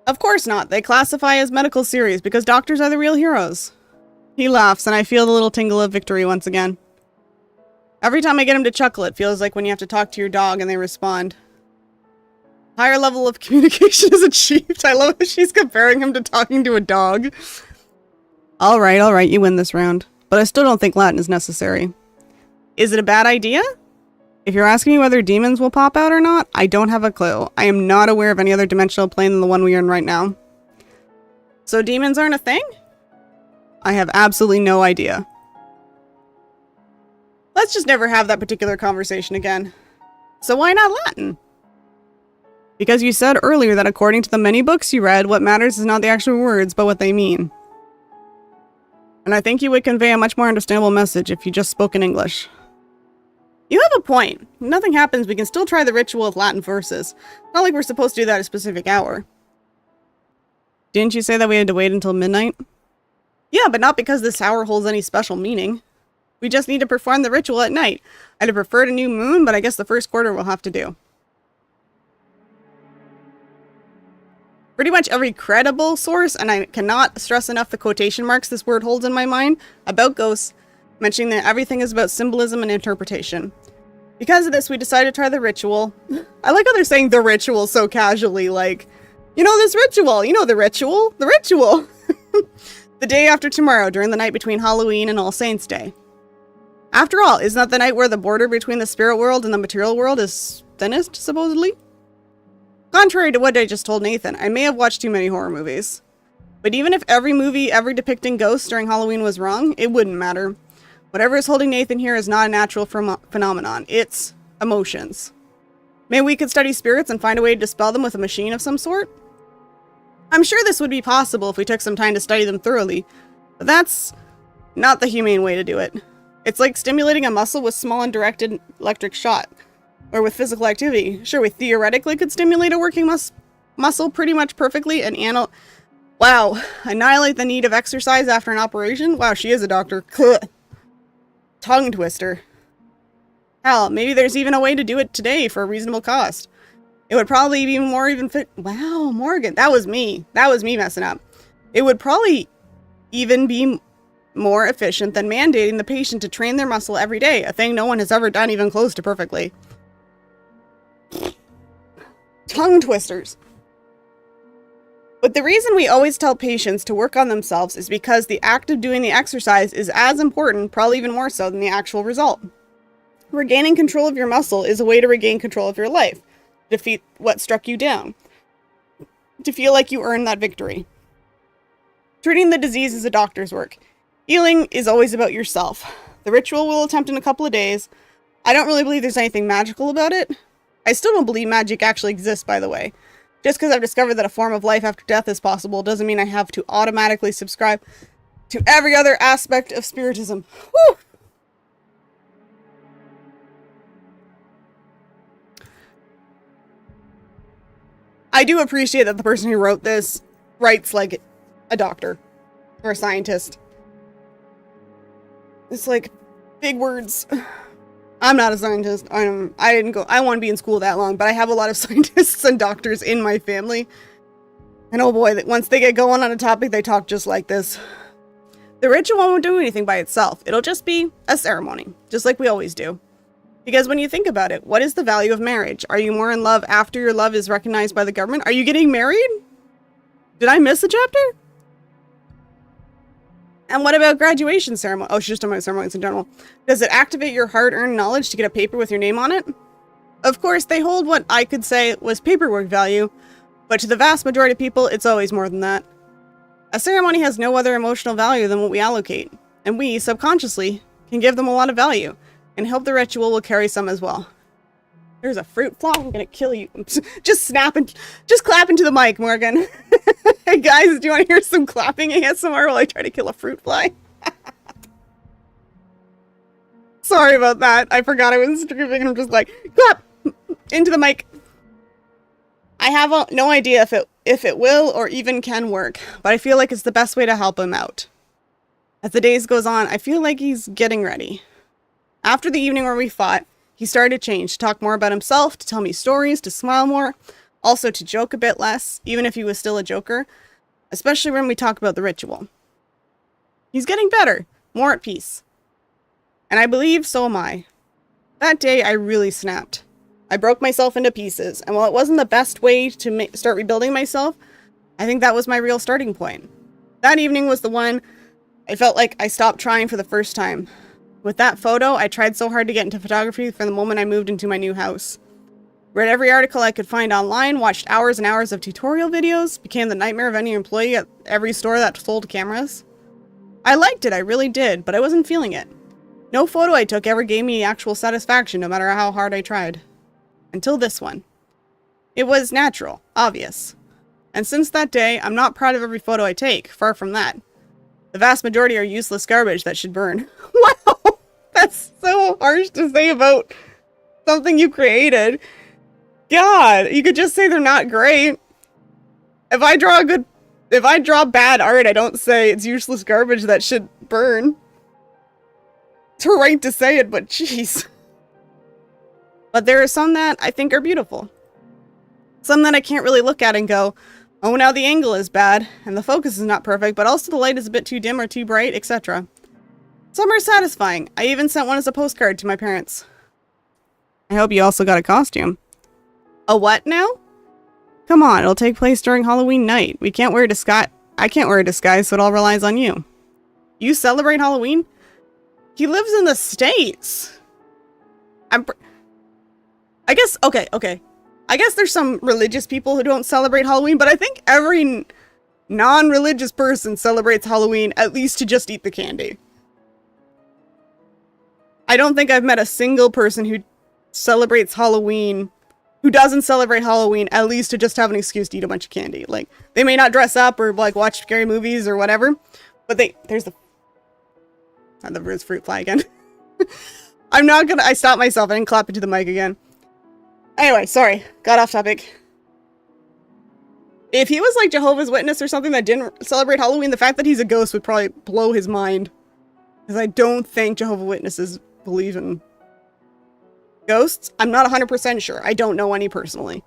Of course not. They classify as medical series because doctors are the real heroes. He laughs, and I feel the little tingle of victory once again. Every time I get him to chuckle, it feels like when you have to talk to your dog and they respond. Higher level of communication is achieved. I love that she's comparing him to talking to a dog. Alright, you win this round. But I still don't think Latin is necessary. Is it a bad idea? If you're asking me whether demons will pop out or not, I don't have a clue. I am not aware of any other dimensional plane than the one we are in right now. So demons aren't a thing? I have absolutely no idea. Let's just never have that particular conversation again. So why not Latin? Because you said earlier that according to the many books you read, what matters is not the actual words, but what they mean. And I think you would convey a much more understandable message if you just spoke in English. You have a point. If nothing happens, we can still try the ritual with Latin verses. Not like we're supposed to do that at a specific hour. Didn't you say that we had to wait until midnight? Yeah, but not because this hour holds any special meaning. We just need to perform the ritual at night. I'd have preferred a new moon, but I guess the first quarter will have to do. Pretty much every credible source, and I cannot stress enough the quotation marks this word holds in my mind, about ghosts, mentioning that everything is about symbolism and interpretation. Because of this, we decided to try the ritual. I like how they're saying the ritual so casually, like, you know this ritual, you know the ritual, the ritual. The day after tomorrow, during the night between Halloween and All Saints' Day. After all, isn't that the night where the border between the spirit world and the material world is thinnest, supposedly? Contrary to what I just told Nathan, I may have watched too many horror movies. But even if every movie ever depicting ghosts during Halloween was wrong, it wouldn't matter. Whatever is holding Nathan here is not a natural phenomenon. It's emotions. Maybe we could study spirits and find a way to dispel them with a machine of some sort? I'm sure this would be possible if we took some time to study them thoroughly, but that's not the humane way to do it. It's like stimulating a muscle with small and directed electric shot, or with physical activity. Sure, we theoretically could stimulate a working muscle pretty much perfectly and annihilate the need of exercise after an operation? Wow, she is a doctor. Tongue twister. Hell, maybe there's even a way to do it today for a reasonable cost. It would probably be more even fit. Wow, Morgan, that was me. That was me messing up. It would probably even be more efficient than mandating the patient to train their muscle every day, a thing no one has ever done even close to perfectly. Tongue twisters. But the reason we always tell patients to work on themselves is because the act of doing the exercise is as important, probably even more so, than the actual result. Regaining control of your muscle is a way to regain control of your life. Defeat what struck you down. To feel like you earned that victory. Treating the disease is a doctor's work. Healing is always about yourself. The ritual we'll attempt in a couple of days. I don't really believe there's anything magical about it. I still don't believe magic actually exists, by the way. Just because I've discovered that a form of life after death is possible doesn't mean I have to automatically subscribe to every other aspect of spiritism. Whew! I do appreciate that the person who wrote this writes like a doctor or a scientist. It's like big words. I'm not a scientist. I didn't go. I want to be in school that long, but I have a lot of scientists and doctors in my family. And oh boy, once they get going on a topic, they talk just like this. The ritual won't do anything by itself. It'll just be a ceremony, just like we always do. Because when you think about it, what is the value of marriage? Are you more in love after your love is recognized by the government? Are you getting married? Did I miss a chapter? And what about graduation ceremony? Oh, she's just talking about ceremonies in general. Does it activate your hard-earned knowledge to get a paper with your name on it? Of course, they hold what I could say was paperwork value, but to the vast majority of people, it's always more than that. A ceremony has no other emotional value than what we allocate, and we, subconsciously, can give them a lot of value, and hope the ritual will carry some as well. There's a fruit fly, I'm gonna kill you. Just clap into the mic, Morgan. Hey guys, do you want to hear some clapping ASMR while I try to kill a fruit fly? Sorry about that. I forgot I was streaming and I'm just like, clap into the mic. I have no idea if it will or even can work, but I feel like it's the best way to help him out. As the days goes on, I feel like he's getting ready. After the evening where we fought, he started to change, to talk more about himself, to tell me stories, to smile more, also to joke a bit less, even if he was still a joker, especially when we talk about the ritual. He's getting better, more at peace. And I believe so am I. That day, I really snapped. I broke myself into pieces, and while it wasn't the best way to start rebuilding myself, I think that was my real starting point. That evening was the one I felt like I stopped trying for the first time. With that photo, I tried so hard to get into photography from the moment I moved into my new house. Read every article I could find online, watched hours and hours of tutorial videos, became the nightmare of any employee at every store that sold cameras. I liked it, I really did, but I wasn't feeling it. No photo I took ever gave me actual satisfaction, no matter how hard I tried. Until this one. It was natural, obvious. And since that day, I'm not proud of every photo I take, far from that. The vast majority are useless garbage that should burn. Wow! That's so harsh to say about something you created. God, you could just say they're not great. If I draw bad art, I don't say it's useless garbage that should burn. It's her right to say it, but jeez. But there are some that I think are beautiful. Some that I can't really look at and go, oh, now the angle is bad, and the focus is not perfect, but also the light is a bit too dim or too bright, etc. Some are satisfying. I even sent one as a postcard to my parents. I hope you also got a costume. A what now? Come on, it'll take place during Halloween night. We can't wear a disguise. I can't wear a disguise, so it all relies on you. You celebrate Halloween? He lives in the States. I guess, okay. I guess there's some religious people who don't celebrate Halloween, but I think every non-religious person celebrates Halloween at least to just eat the candy. I don't think I've met a single person who celebrates Halloween, who doesn't celebrate Halloween at least to just have an excuse to eat a bunch of candy. Like, they may not dress up or, like, watch scary movies or whatever, but there's the fruit fly again. I stopped myself. I didn't clap into the mic again. Anyway, sorry. Got off topic. If he was like Jehovah's Witness or something that didn't celebrate Halloween, the fact that he's a ghost would probably blow his mind. Because I don't think Jehovah's Witnesses believe in ghosts. I'm not 100% sure. I don't know any personally.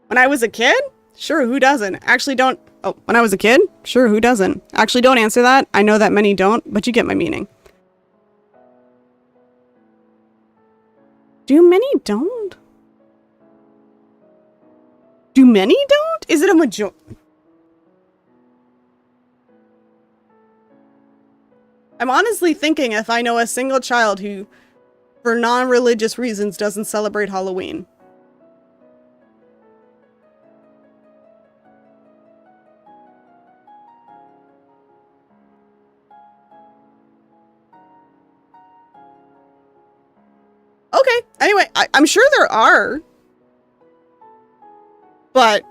When I was a kid? Sure, who doesn't? Actually don't... Oh, when I was a kid? Sure, who doesn't? Actually, don't answer that. I know that many don't, but you get my meaning. Do many don't? Do many don't? Is it a majority? I'm honestly thinking if I know a single child who, for non-religious reasons, doesn't celebrate Halloween. Okay, anyway, I'm sure there are. But,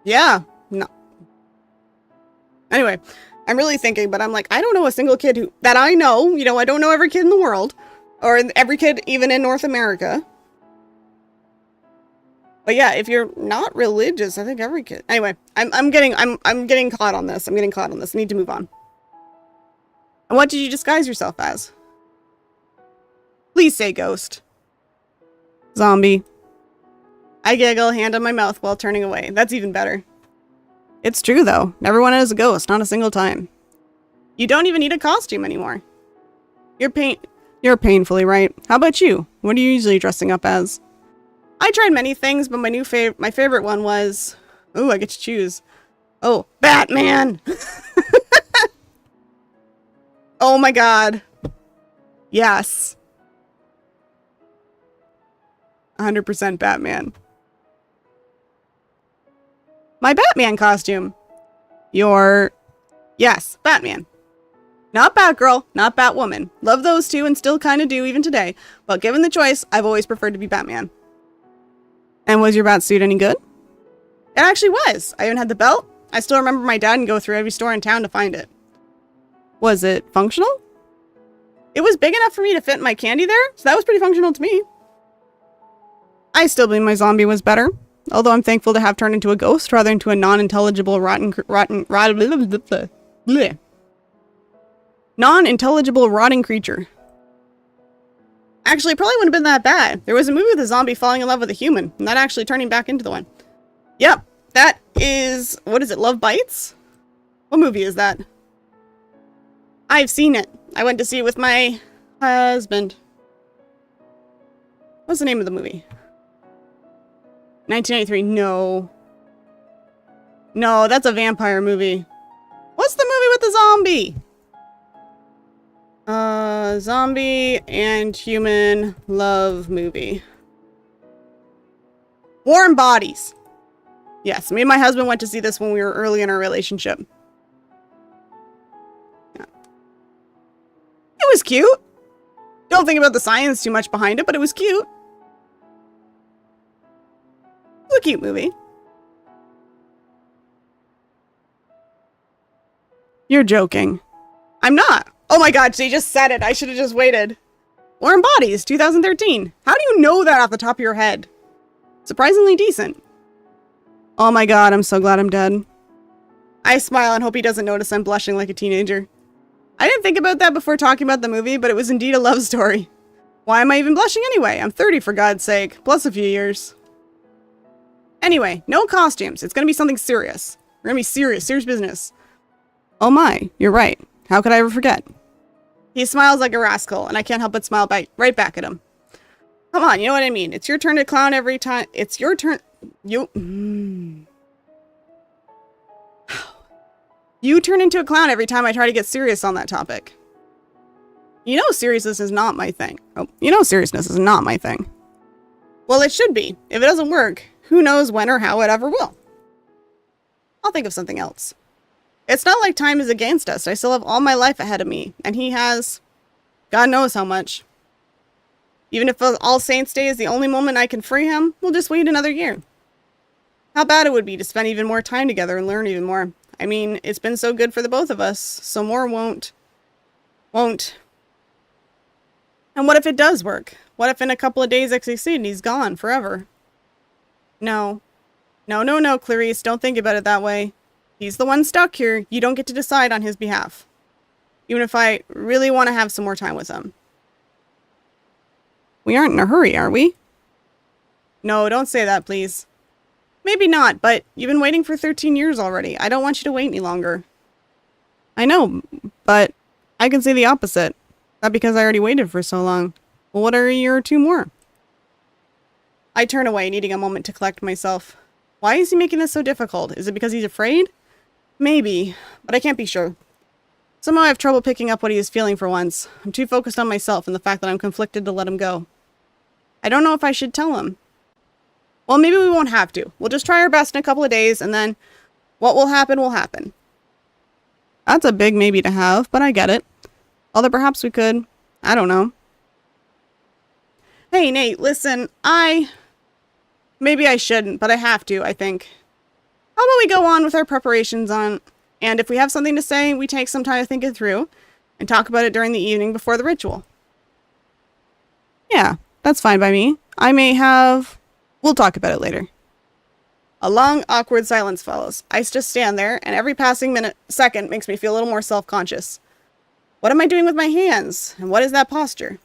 yeah, no. Anyway, I'm really thinking, but I'm like, I don't know a single kid that I know, I don't know every kid in the world, or every kid even in North America. But yeah, if you're not religious, I think every kid. Anyway, I'm getting caught on this. I need to move on. And what did you disguise yourself as? Please say ghost. Zombie. I giggle, hand on my mouth while turning away. That's even better. It's true, though. Never went as a ghost, not a single time. You don't even need a costume anymore. You're painfully right. How about you? What are you usually dressing up as? I tried many things, but my favorite one was... Ooh, I get to choose. Oh, Batman! Oh my god. Yes. 100% Batman. My Batman costume. Yes, Batman. Not Batgirl, not Batwoman. Love those two and still kind of do even today. But given the choice, I've always preferred to be Batman. And was your bat suit any good? It actually was. I even had the belt. I still remember my dad and go through every store in town to find it. Was it functional? It was big enough for me to fit my candy there, so that was pretty functional to me. I still believe my zombie was better, although I'm thankful to have turned into a ghost rather than into a non-intelligible non-intelligible rotting creature. Actually, it probably wouldn't have been that bad. There was a movie with a zombie falling in love with a human, and that actually turning back into the one. Yep, that is, what is it, Love Bites? What movie is that? I've seen it. I went to see it with my husband. What's the name of the movie? 1993. No. No, that's a vampire movie. What's the movie with the zombie? Zombie and human love movie. Warm Bodies. Yes, me and my husband went to see this when we were early in our relationship. Yeah. It was cute. Don't think about the science too much behind it, but it was cute. It was a cute movie. You're joking. I'm not. Oh my god, she just said it. I should have just waited. Warm Bodies, 2013. How do you know that off the top of your head? Surprisingly decent. Oh my god, I'm so glad I'm dead. I smile and hope he doesn't notice I'm blushing like a teenager. I didn't think about that before talking about the movie, but it was indeed a love story. Why am I even blushing anyway? I'm 30 for God's sake, plus a few years. Anyway, no costumes. It's gonna be something serious. We're gonna be serious business. Oh my, you're right. How could I ever forget? He smiles like a rascal, and I can't help but smile right back at him. Come on, you know what I mean. It's your turn to clown every time. It's your turn. You turn into a clown every time I try to get serious on that topic. You know seriousness is not my thing. Oh, you know seriousness is not my thing. Well, it should be. If it doesn't work, who knows when or how it ever will. I'll think of something else. It's not like time is against us. I still have all my life ahead of me, and he has God knows how much. Even if All Saints Day is the only moment I can free him, we'll just wait another year. How bad it would be to spend even more time together and learn even more. I mean, it's been so good for the both of us, so more won't. And what if it does work? What if in a couple of days I succeed and he's gone forever? No, Clarice, don't think about it that way. He's the one stuck here. You don't get to decide on his behalf. Even if I really want to have some more time with him. We aren't in a hurry, are we? No, don't say that, please. Maybe not, but you've been waiting for 13 years already. I don't want you to wait any longer. I know, but I can say the opposite. Not because I already waited for so long. Well, what are a year or two more? I turn away, needing a moment to collect myself. Why is he making this so difficult? Is it because he's afraid? Maybe, but I can't be sure. Somehow I have trouble picking up what he is feeling for once. I'm too focused on myself and the fact that I'm conflicted to let him go. I don't know if I should tell him. Well, maybe we won't have to. We'll just try our best in a couple of days, and then what will happen will happen. That's a big maybe to have, but I get it. Although perhaps we could. I don't know. Hey, Nate, listen, maybe I shouldn't, but I have to, I think. How about we go on with our preparations and if we have something to say, we take some time to think it through and talk about it during the evening before the ritual. Yeah, that's fine by me. We'll talk about it later. A long, awkward silence follows. I just stand there, and every passing second makes me feel a little more self-conscious. What am I doing with my hands? And what is that posture?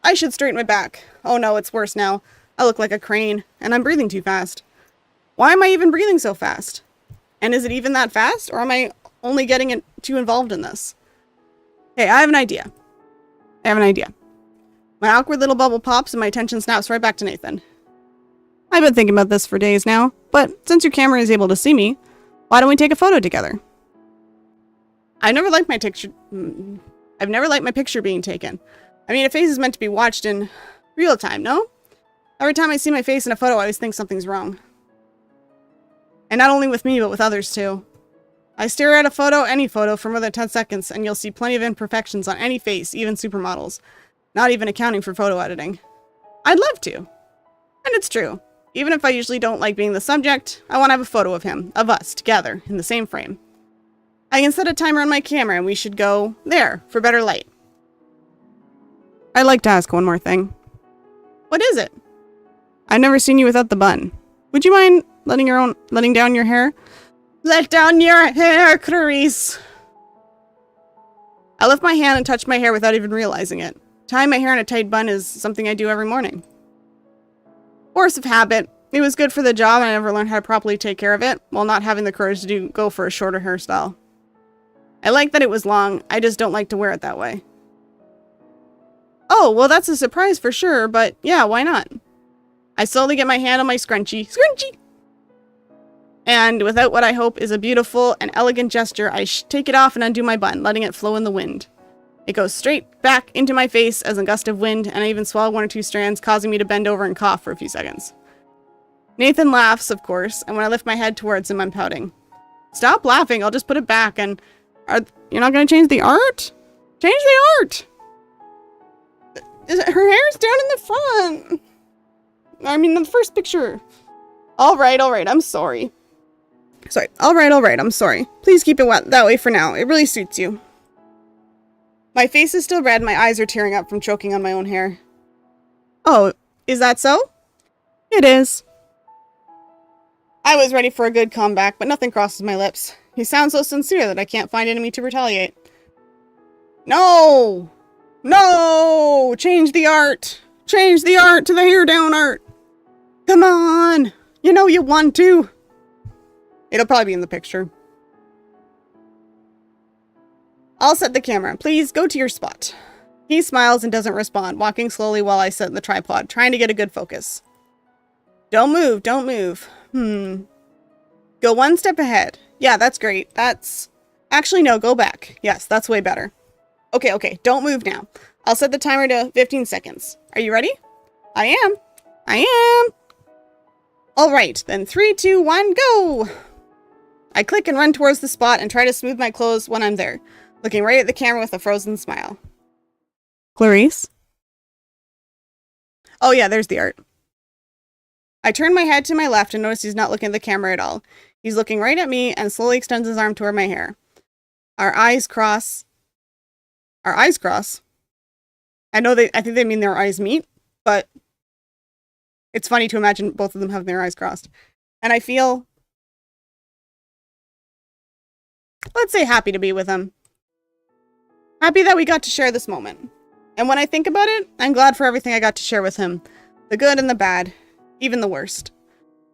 I should straighten my back. Oh no, it's worse now. I look like a crane, and I'm breathing too fast. Why am I even breathing so fast? And is it even that fast, or am I only getting too involved in this? Hey, I have an idea. My awkward little bubble pops, and my attention snaps right back to Nathan. I've been thinking about this for days now, but since your camera is able to see me, why don't we take a photo together? I've never liked my picture being taken. I mean, a face is meant to be watched in real time, no? Every time I see my face in a photo, I always think something's wrong. And not only with me, but with others too. I stare at any photo for more than 10 seconds, and you'll see plenty of imperfections on any face, even supermodels. Not even accounting for photo editing. I'd love to. And it's true. Even if I usually don't like being the subject, I want to have a photo of him, of us, together, in the same frame. I can set a timer on my camera, and we should go there, for better light. I'd like to ask one more thing. What is it? I've never seen you without the bun. Would you mind letting down your hair? Let down your hair, Clarice! I lift my hand and touch my hair without even realizing it. Tying my hair in a tight bun is something I do every morning. Force of habit. It was good for the job, and I never learned how to properly take care of it, while not having the courage to go for a shorter hairstyle. I like that it was long, I just don't like to wear it that way. Oh, well that's a surprise for sure, but yeah, why not? I slowly get my hand on my scrunchie. And without what I hope is a beautiful and elegant gesture, I take it off and undo my bun, letting it flow in the wind. It goes straight back into my face as a gust of wind, and I even swallow one or two strands, causing me to bend over and cough for a few seconds. Nathan laughs, of course, and when I lift my head towards him, I'm pouting. Stop laughing, I'll just put it back, and you're not going to change the art? Change the art! Her hair's down in the front. I mean, the first picture. Alright, I'm sorry. Alright, I'm sorry. Please keep it wet that way for now. It really suits you. My face is still red and my eyes are tearing up from choking on my own hair. Oh, is that so? It is. I was ready for a good comeback, but nothing crosses my lips. He sounds so sincere that I can't find enemy to retaliate. No! No! Change the art! Change the art to the hair down art! Come on! You know you want to! It'll probably be in the picture. I'll set the camera. Please go to your spot. He smiles and doesn't respond, walking slowly while I set the tripod, trying to get a good focus. Don't move, don't move. Go one step ahead. Yeah, that's great. That's... Actually, no, go back. Yes, that's way better. Okay, don't move now. I'll set the timer to 15 seconds. Are you ready? I am. Alright, then 3, 2, 1, go! I click and run towards the spot and try to smooth my clothes when I'm there, looking right at the camera with a frozen smile. Clarice? Oh yeah, there's the art. I turn my head to my left and notice he's not looking at the camera at all. He's looking right at me and slowly extends his arm toward my hair. Our eyes cross. I think they mean their eyes meet, but it's funny to imagine both of them having their eyes crossed. And I feel, let's say, happy to be with him. Happy that we got to share this moment. And when I think about it, I'm glad for everything I got to share with him. The good and the bad, even the worst.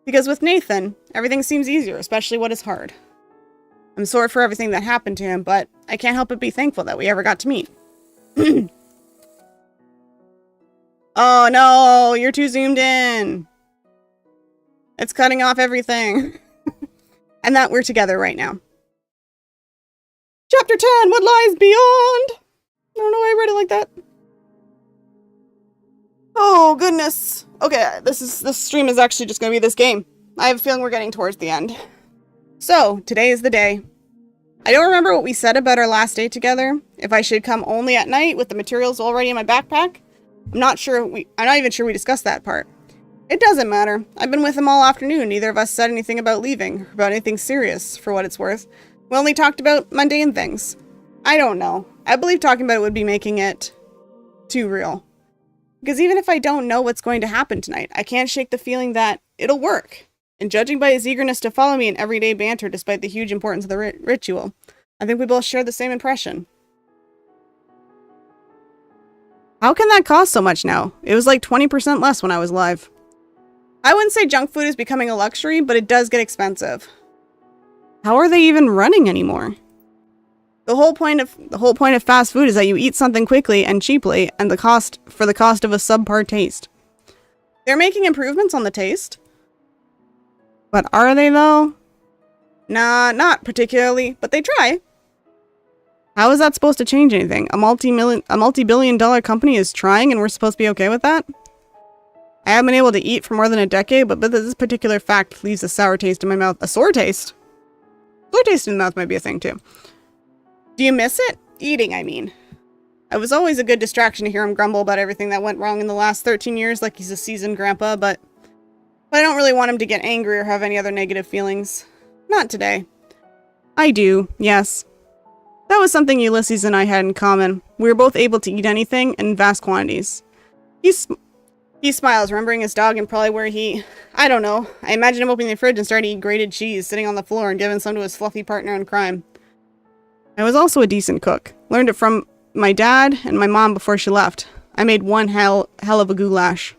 Because with Nathan, everything seems easier, especially what is hard. I'm sorry for everything that happened to him, but I can't help but be thankful that we ever got to meet. Oh no, you're too zoomed in. It's cutting off everything. And that we're together right now. Chapter 10, What Lies Beyond? I don't know why I read it like that. Oh goodness. Okay, this stream is actually just gonna be this game. I have a feeling we're getting towards the end. So, today is the day. I don't remember what we said about our last day together. If I should come only at night with the materials already in my backpack. I'm not even sure we discussed that part. It doesn't matter. I've been with him all afternoon. Neither of us said anything about leaving, or about anything serious, for what it's worth. We only talked about mundane things. I don't know. I believe talking about it would be making it too real. Because even if I don't know what's going to happen tonight, I can't shake the feeling that it'll work. And judging by his eagerness to follow me in everyday banter despite the huge importance of the ritual, I think we both share the same impression. How can that cost so much now? It was like 20% less when I was live. I wouldn't say junk food is becoming a luxury, but it does get expensive. How are they even running anymore? The whole point of fast food is that you eat something quickly and cheaply, and the cost of a subpar taste. They're making improvements on the taste. But are they though? Nah, not particularly, but they try. How is that supposed to change anything? A multi-billion-dollar company is trying and we're supposed to be okay with that? I haven't been able to eat for more than a decade, but this particular fact leaves a sour taste in my mouth. A sore taste? Sore taste in the mouth might be a thing too. Do you miss it? Eating, I mean. It was always a good distraction to hear him grumble about everything that went wrong in the last 13 years like he's a seasoned grandpa, but I don't really want him to get angry or have any other negative feelings. Not today. I do, yes. That was something Ulysses and I had in common. We were both able to eat anything in vast quantities. He smiles, remembering his dog and probably where I don't know. I imagine him opening the fridge and starting to eat grated cheese, sitting on the floor and giving some to his fluffy partner in crime. I was also a decent cook. Learned it from my dad and my mom before she left. I made one hell of a goulash.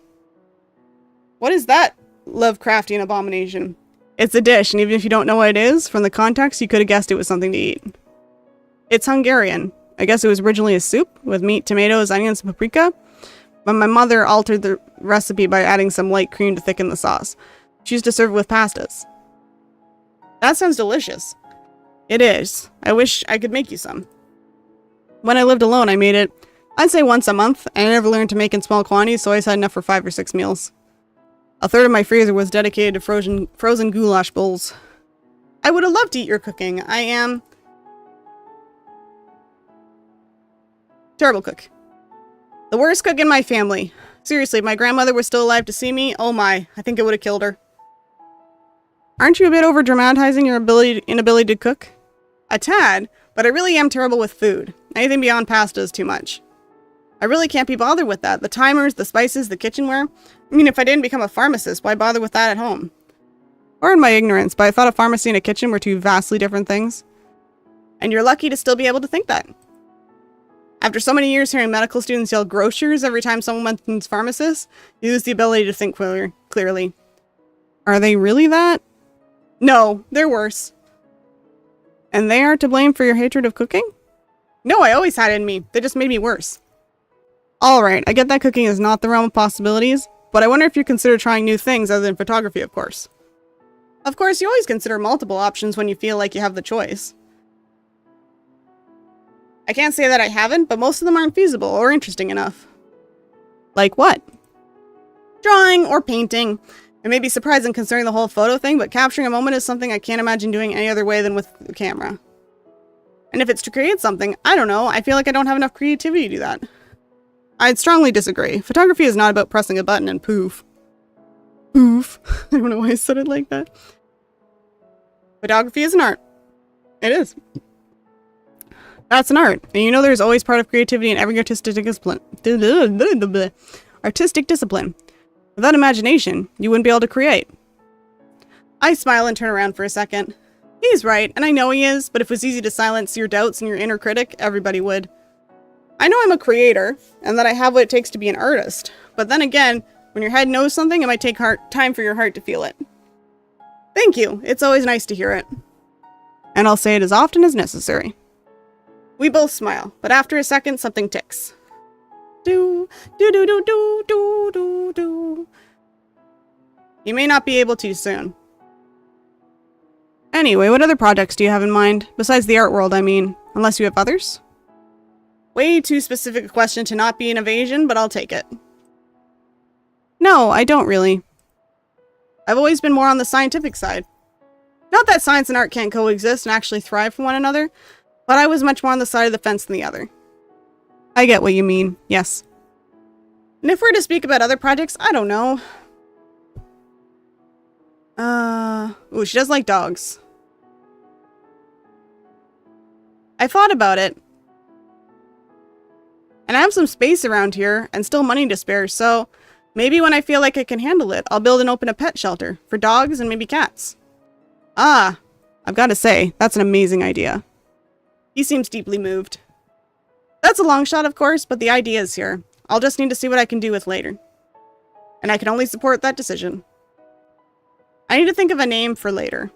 What is that Lovecraftian abomination? It's a dish, and even if you don't know what it is, from the context, you could have guessed it was something to eat. It's Hungarian. I guess it was originally a soup with meat, tomatoes, onions, and paprika, but my mother altered the recipe by adding some light cream to thicken the sauce. She used to serve it with pastas. That sounds delicious. It is. I wish I could make you some. When I lived alone, I made it, I'd say once a month, and I never learned to make in small quantities, so I always had enough for 5 or 6 meals. A third of my freezer was dedicated to frozen goulash bowls. I would have loved to eat your cooking. I am terrible cook. The worst cook in my family. Seriously, if my grandmother was still alive to see me, oh my, I think it would have killed her. Aren't you a bit over-dramatizing your inability to cook? A tad, but I really am terrible with food. Anything beyond pasta is too much. I really can't be bothered with that. The timers, the spices, the kitchenware. I mean, if I didn't become a pharmacist, why bother with that at home? Pardon my ignorance, but I thought a pharmacy and a kitchen were two vastly different things. And you're lucky to still be able to think that. After so many years hearing medical students yell grocers every time someone mentions pharmacists, you lose the ability to think clearly. Are they really that? No, they're worse. And they are to blame for your hatred of cooking? No, I always had it in me. They just made me worse. Alright, I get that cooking is not the realm of possibilities, but I wonder if you consider trying new things other than photography, of course. Of course, you always consider multiple options when you feel like you have the choice. I can't say that I haven't, but most of them aren't feasible or interesting enough. Like what? Drawing or painting. It may be surprising considering the whole photo thing, but capturing a moment is something I can't imagine doing any other way than with the camera. And if it's to create something, I don't know, I feel like I don't have enough creativity to do that. I'd strongly disagree. Photography is not about pressing a button and poof. Poof. I don't know why I said it like that. Photography is an art. It is. That's an art. And you know there's always part of creativity in every artistic discipline. Artistic discipline. Without imagination, you wouldn't be able to create. I smile and turn around for a second. He's right, and I know he is, but if it was easy to silence your doubts and your inner critic, everybody would. I know I'm a creator, and that I have what it takes to be an artist. But then again, when your head knows something, it might take time for your heart to feel it. Thank you. It's always nice to hear it. And I'll say it as often as necessary. We both smile, but after a second, something ticks. Do, do, do, do, do, do, do, do. You may not be able to soon. Anyway, what other projects do you have in mind? Besides the art world, I mean. Unless you have others? Way too specific a question to not be an evasion, but I'll take it. No, I don't really. I've always been more on the scientific side. Not that science and art can't coexist and actually thrive from one another, but I was much more on the side of the fence than the other. I get what you mean, yes. And if we're to speak about other projects, I don't know. Ooh, she does like dogs. I thought about it. And I have some space around here, and still money to spare, so maybe when I feel like I can handle it, I'll build and open a pet shelter for dogs and maybe cats. Ah, I've got to say, that's an amazing idea. He seems deeply moved. That's a long shot, of course, but the idea is here. I'll just need to see what I can do with later. And I can only support that decision. I need to think of a name for later.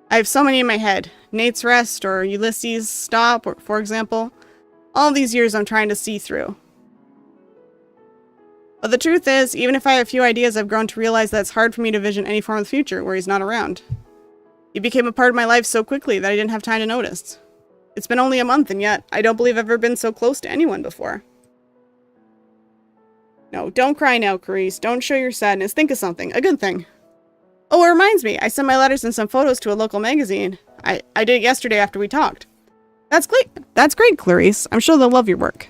I have so many in my head. Nate's Rest or Ulysses' Stop, or, for example. All these years I'm trying to see through. But the truth is, even if I have a few ideas, I've grown to realize that it's hard for me to vision any form of the future where he's not around. He became a part of my life so quickly that I didn't have time to notice. It's been only a month, and yet I don't believe I've ever been so close to anyone before. No, don't cry now, Carice. Don't show your sadness. Think of something. A good thing. Oh, it reminds me. I sent my letters and some photos to a local magazine. I did it yesterday after we talked. That's great, Clarice. I'm sure they'll love your work.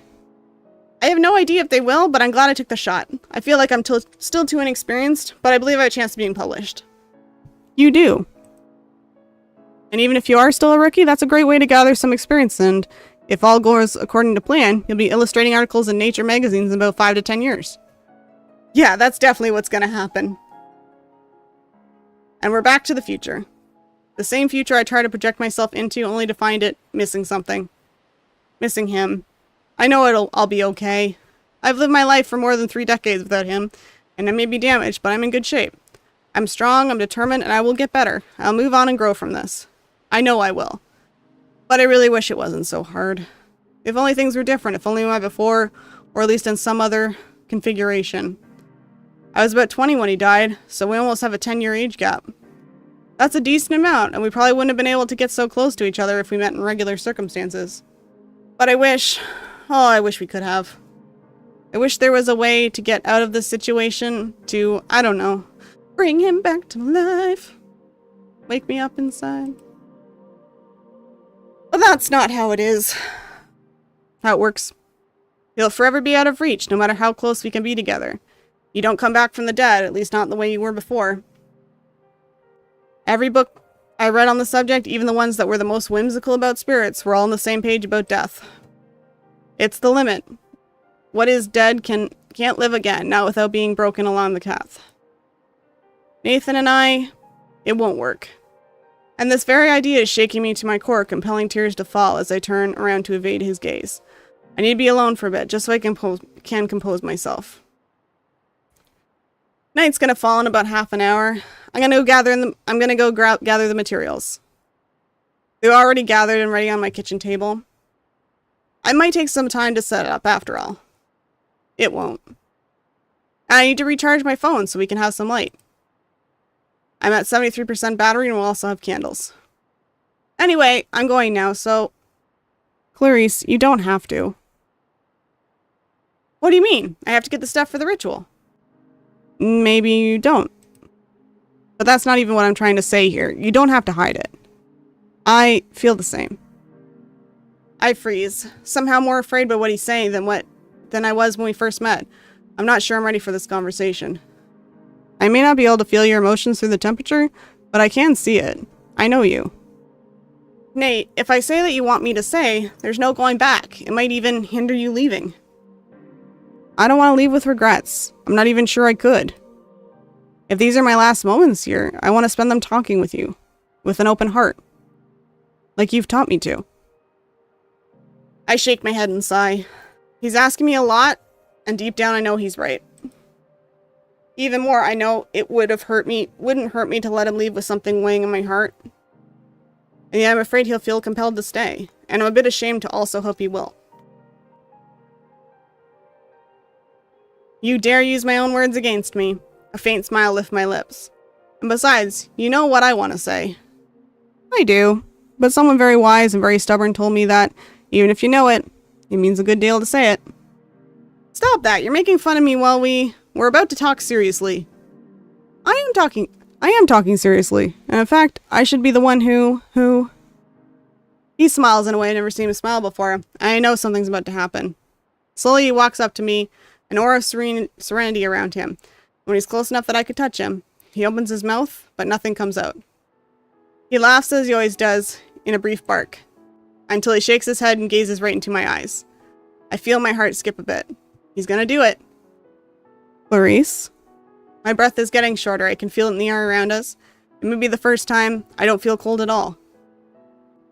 I have no idea if they will, but I'm glad I took the shot. I feel like I'm still too inexperienced, but I believe I have a chance of being published. You do. And even if you are still a rookie, that's a great way to gather some experience, and if all goes according to plan, you'll be illustrating articles in Nature magazines in about 5 to 10 years. Yeah, that's definitely what's gonna happen. And we're back to the future. The same future I try to project myself into, only to find it missing something. Missing him. I know I'll be okay. I've lived my life for more than 3 decades without him, and I may be damaged, but I'm in good shape. I'm strong, I'm determined, and I will get better. I'll move on and grow from this. I know I will. But I really wish it wasn't so hard. If only things were different, if only we went before, or at least in some other configuration. I was about 20 when he died, so we almost have a 10-year age gap. That's a decent amount, and we probably wouldn't have been able to get so close to each other if we met in regular circumstances. But I wish we could have. I wish there was a way to get out of this situation, to, I don't know, bring him back to life. Wake me up inside. But that's not how it is. How it works. He'll forever be out of reach, no matter how close we can be together. You don't come back from the dead, at least not in the way you were before. Every book I read on the subject, even the ones that were the most whimsical about spirits, were all on the same page about death. It's the limit. What is dead can't live again, not without being broken along the path. Nathan and I, it won't work. And this very idea is shaking me to my core, compelling tears to fall as I turn around to evade his gaze. I need to be alone for a bit, just so I can compose myself. Night's gonna fall in about half an hour. I'm gonna go gather the materials. They're already gathered and ready on my kitchen table. I might take some time to set it up after all. It won't. And I need to recharge my phone so we can have some light. I'm at 73% battery and we'll also have candles. Anyway, I'm going now, so... Clarice, you don't have to. What do you mean? I have to get the stuff for the ritual. Maybe you don't. But that's not even what I'm trying to say here. You don't have to hide it. I feel the same. I freeze, somehow more afraid by what he's saying than I was when we first met. I'm not sure I'm ready for this conversation. I may not be able to feel your emotions through the temperature, but I can see it. I know you. Nate, if I say that you want me to say, there's no going back. It might even hinder you leaving. I don't want to leave with regrets. I'm not even sure I could. If these are my last moments here, I want to spend them talking with you. With an open heart. Like you've taught me to. I shake my head and sigh. He's asking me a lot, and deep down I know he's right. Even more, I know it wouldn't hurt me to let him leave with something weighing in my heart. And yet I'm afraid he'll feel compelled to stay, and I'm a bit ashamed to also hope he will. You dare use my own words against me. A faint smile lifts my lips. And besides, you know what I want to say. I do, but someone very wise and very stubborn told me that, even if you know it, it means a good deal to say it. Stop that, you're making fun of me while we're about to talk seriously. I am talking seriously, and in fact, I should be the one who... He smiles in a way I've never seen him smile before, and I know something's about to happen. Slowly he walks up to me, an aura of serenity around him. When he's close enough that I could touch him, he opens his mouth, but nothing comes out. He laughs as he always does, in a brief bark, until he shakes his head and gazes right into my eyes. I feel my heart skip a bit. He's gonna do it. Clarice? My breath is getting shorter. I can feel it in the air around us. It may be the first time I don't feel cold at all.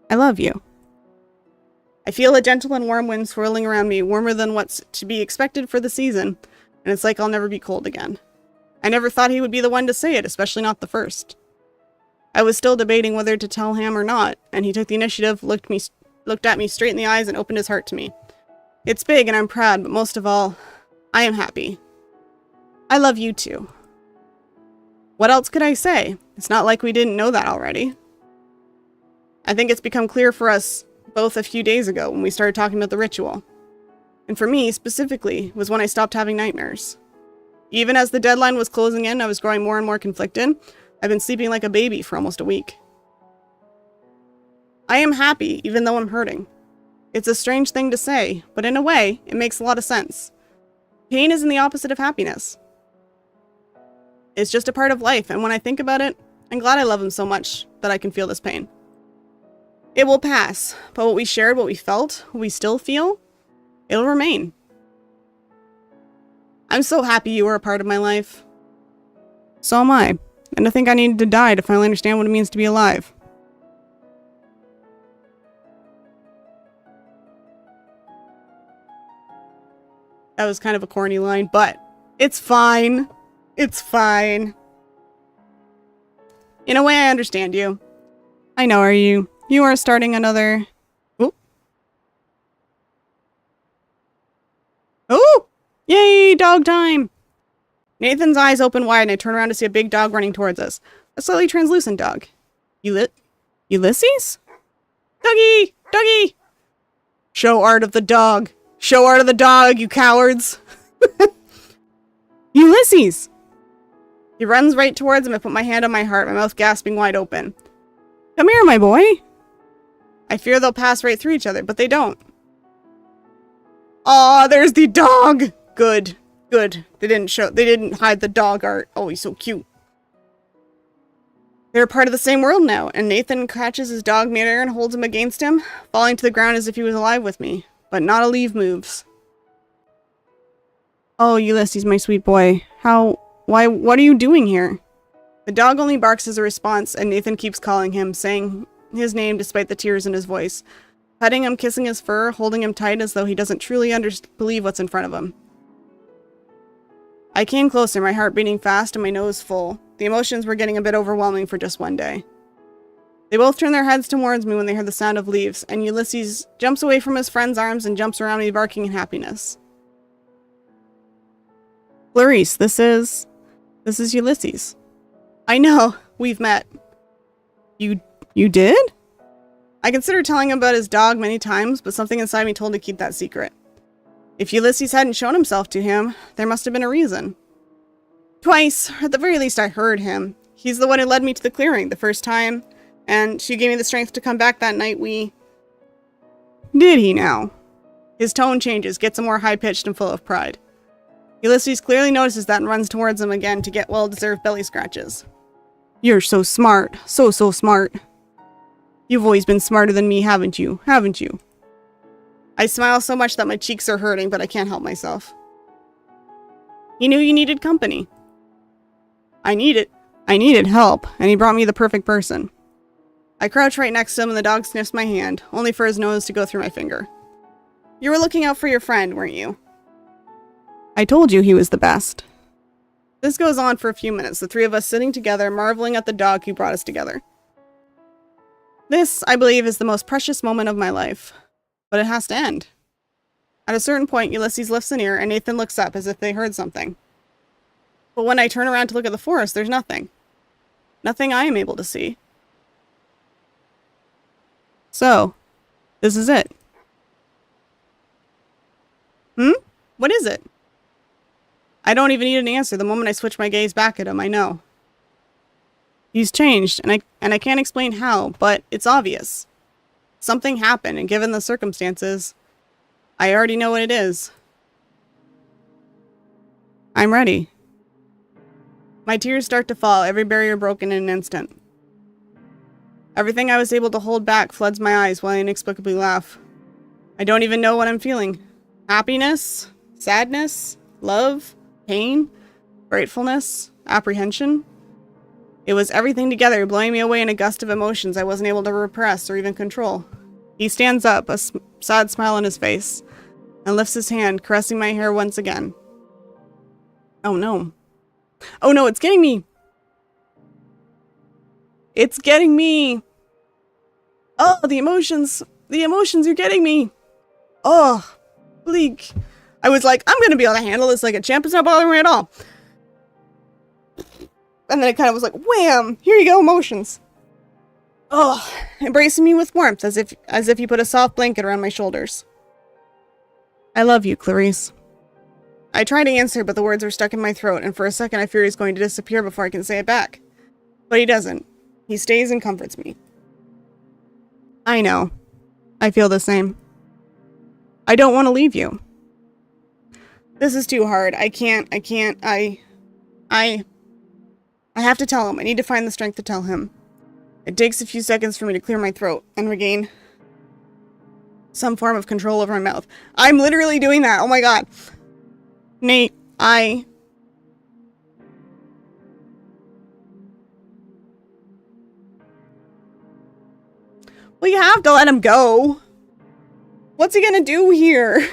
I love you. I feel a gentle and warm wind swirling around me, warmer than what's to be expected for the season, and it's like I'll never be cold again. I never thought he would be the one to say it, especially not the first. I was still debating whether to tell him or not, and he took the initiative, looked at me straight in the eyes, and opened his heart to me. It's big, and I'm proud, but most of all, I am happy. I love you too. What else could I say? It's not like we didn't know that already. I think it's become clear for us both a few days ago when we started talking about the ritual. And for me, specifically, was when I stopped having nightmares. Even as the deadline was closing in, I was growing more and more conflicted. I've been sleeping like a baby for almost a week. I am happy, even though I'm hurting. It's a strange thing to say, but in a way, it makes a lot of sense. Pain isn't the opposite of happiness. It's just a part of life, and when I think about it, I'm glad I love him so much that I can feel this pain. It will pass, but what we shared, what we felt, what we still feel, it'll remain. I'm so happy you were a part of my life. So am I, and I think I needed to die to finally understand what it means to be alive. That was kind of a corny line, but it's fine. It's fine. In a way, I understand you. I know, are you? You are starting another... Oh! Oh! Yay, dog time! Nathan's eyes open wide and I turn around to see a big dog running towards us. A slightly translucent dog. Ulysses? Doggy! Doggy! Show art of the dog! Show art of the dog, you cowards! Ulysses! He runs right towards him. I put my hand on my heart, my mouth gasping wide open. Come here, my boy! I fear they'll pass right through each other, but they don't. Aw, there's the dog! Good. Good. They didn't hide the dog art. Oh, he's so cute. They're part of the same world now, and Nathan catches his dog midair and holds him against him, falling to the ground as if he was alive with me. But not a leaf moves. Oh, Ulysses, my sweet boy. What are you doing here? The dog only barks as a response, and Nathan keeps calling him, saying his name despite the tears in his voice. petting him, kissing his fur, holding him tight as though he doesn't truly believe what's in front of him. I came closer, my heart beating fast and my nose full. The emotions were getting a bit overwhelming for just one day. They both turn their heads towards me when they hear the sound of leaves, and Ulysses jumps away from his friend's arms and jumps around me barking in happiness. Clarice, this is Ulysses. I know, we've met. You did? I considered telling him about his dog many times, but something inside me told me to keep that secret. If Ulysses hadn't shown himself to him, there must have been a reason. Twice, or at the very least I heard him. He's the one who led me to the clearing the first time, and she gave me the strength to come back that night Did he now? His tone changes, gets more high-pitched and full of pride. Ulysses clearly notices that and runs towards him again to get well-deserved belly scratches. You're so smart. So smart. You've always been smarter than me, haven't you? Haven't you? I smile so much that my cheeks are hurting, but I can't help myself. He knew you needed company. I needed help, and he brought me the perfect person. I crouch right next to him and the dog sniffs my hand, only for his nose to go through my finger. You were looking out for your friend, weren't you? I told you he was the best. This goes on for a few minutes, the three of us sitting together, marveling at the dog who brought us together. This, I believe, is the most precious moment of my life. But it has to end. At a certain point, Ulysses lifts an ear and Nathan looks up as if they heard something. But when I turn around to look at the forest, there's nothing. Nothing I am able to see. So, this is it. What is it? I don't even need an answer the moment I switch my gaze back at him, I know. He's changed, and I can't explain how, but it's obvious. Something happened, and given the circumstances, I already know what it is. I'm ready. My tears start to fall, every barrier broken in an instant. Everything I was able to hold back floods my eyes while I inexplicably laugh. I don't even know what I'm feeling. Happiness? Sadness? Love? Pain? Gratefulness? Apprehension? It was everything together, blowing me away in a gust of emotions I wasn't able to repress or even control. He stands up, a sad smile on his face, and lifts his hand, caressing my hair once again. Oh no. Oh no, it's getting me! It's getting me! Oh, the emotions! The emotions, you're getting me! Oh, bleak. I was like, I'm gonna be able to handle this like a champ, it's not bothering me at all. And then it kind of was like, wham! Here you go, emotions. Oh, embracing me with warmth, as if you put a soft blanket around my shoulders. I love you, Clarice. I try to answer, but the words are stuck in my throat, and for a second I fear he's going to disappear before I can say it back. But he doesn't. He stays and comforts me. I know. I feel the same. I don't want to leave you. This is too hard. I have to tell him. I need to find the strength to tell him. It takes a few seconds for me to clear my throat and regain some form of control over my mouth. I'm literally doing that. Oh my god. Nate, Well, you have to let him go. What's he gonna do here?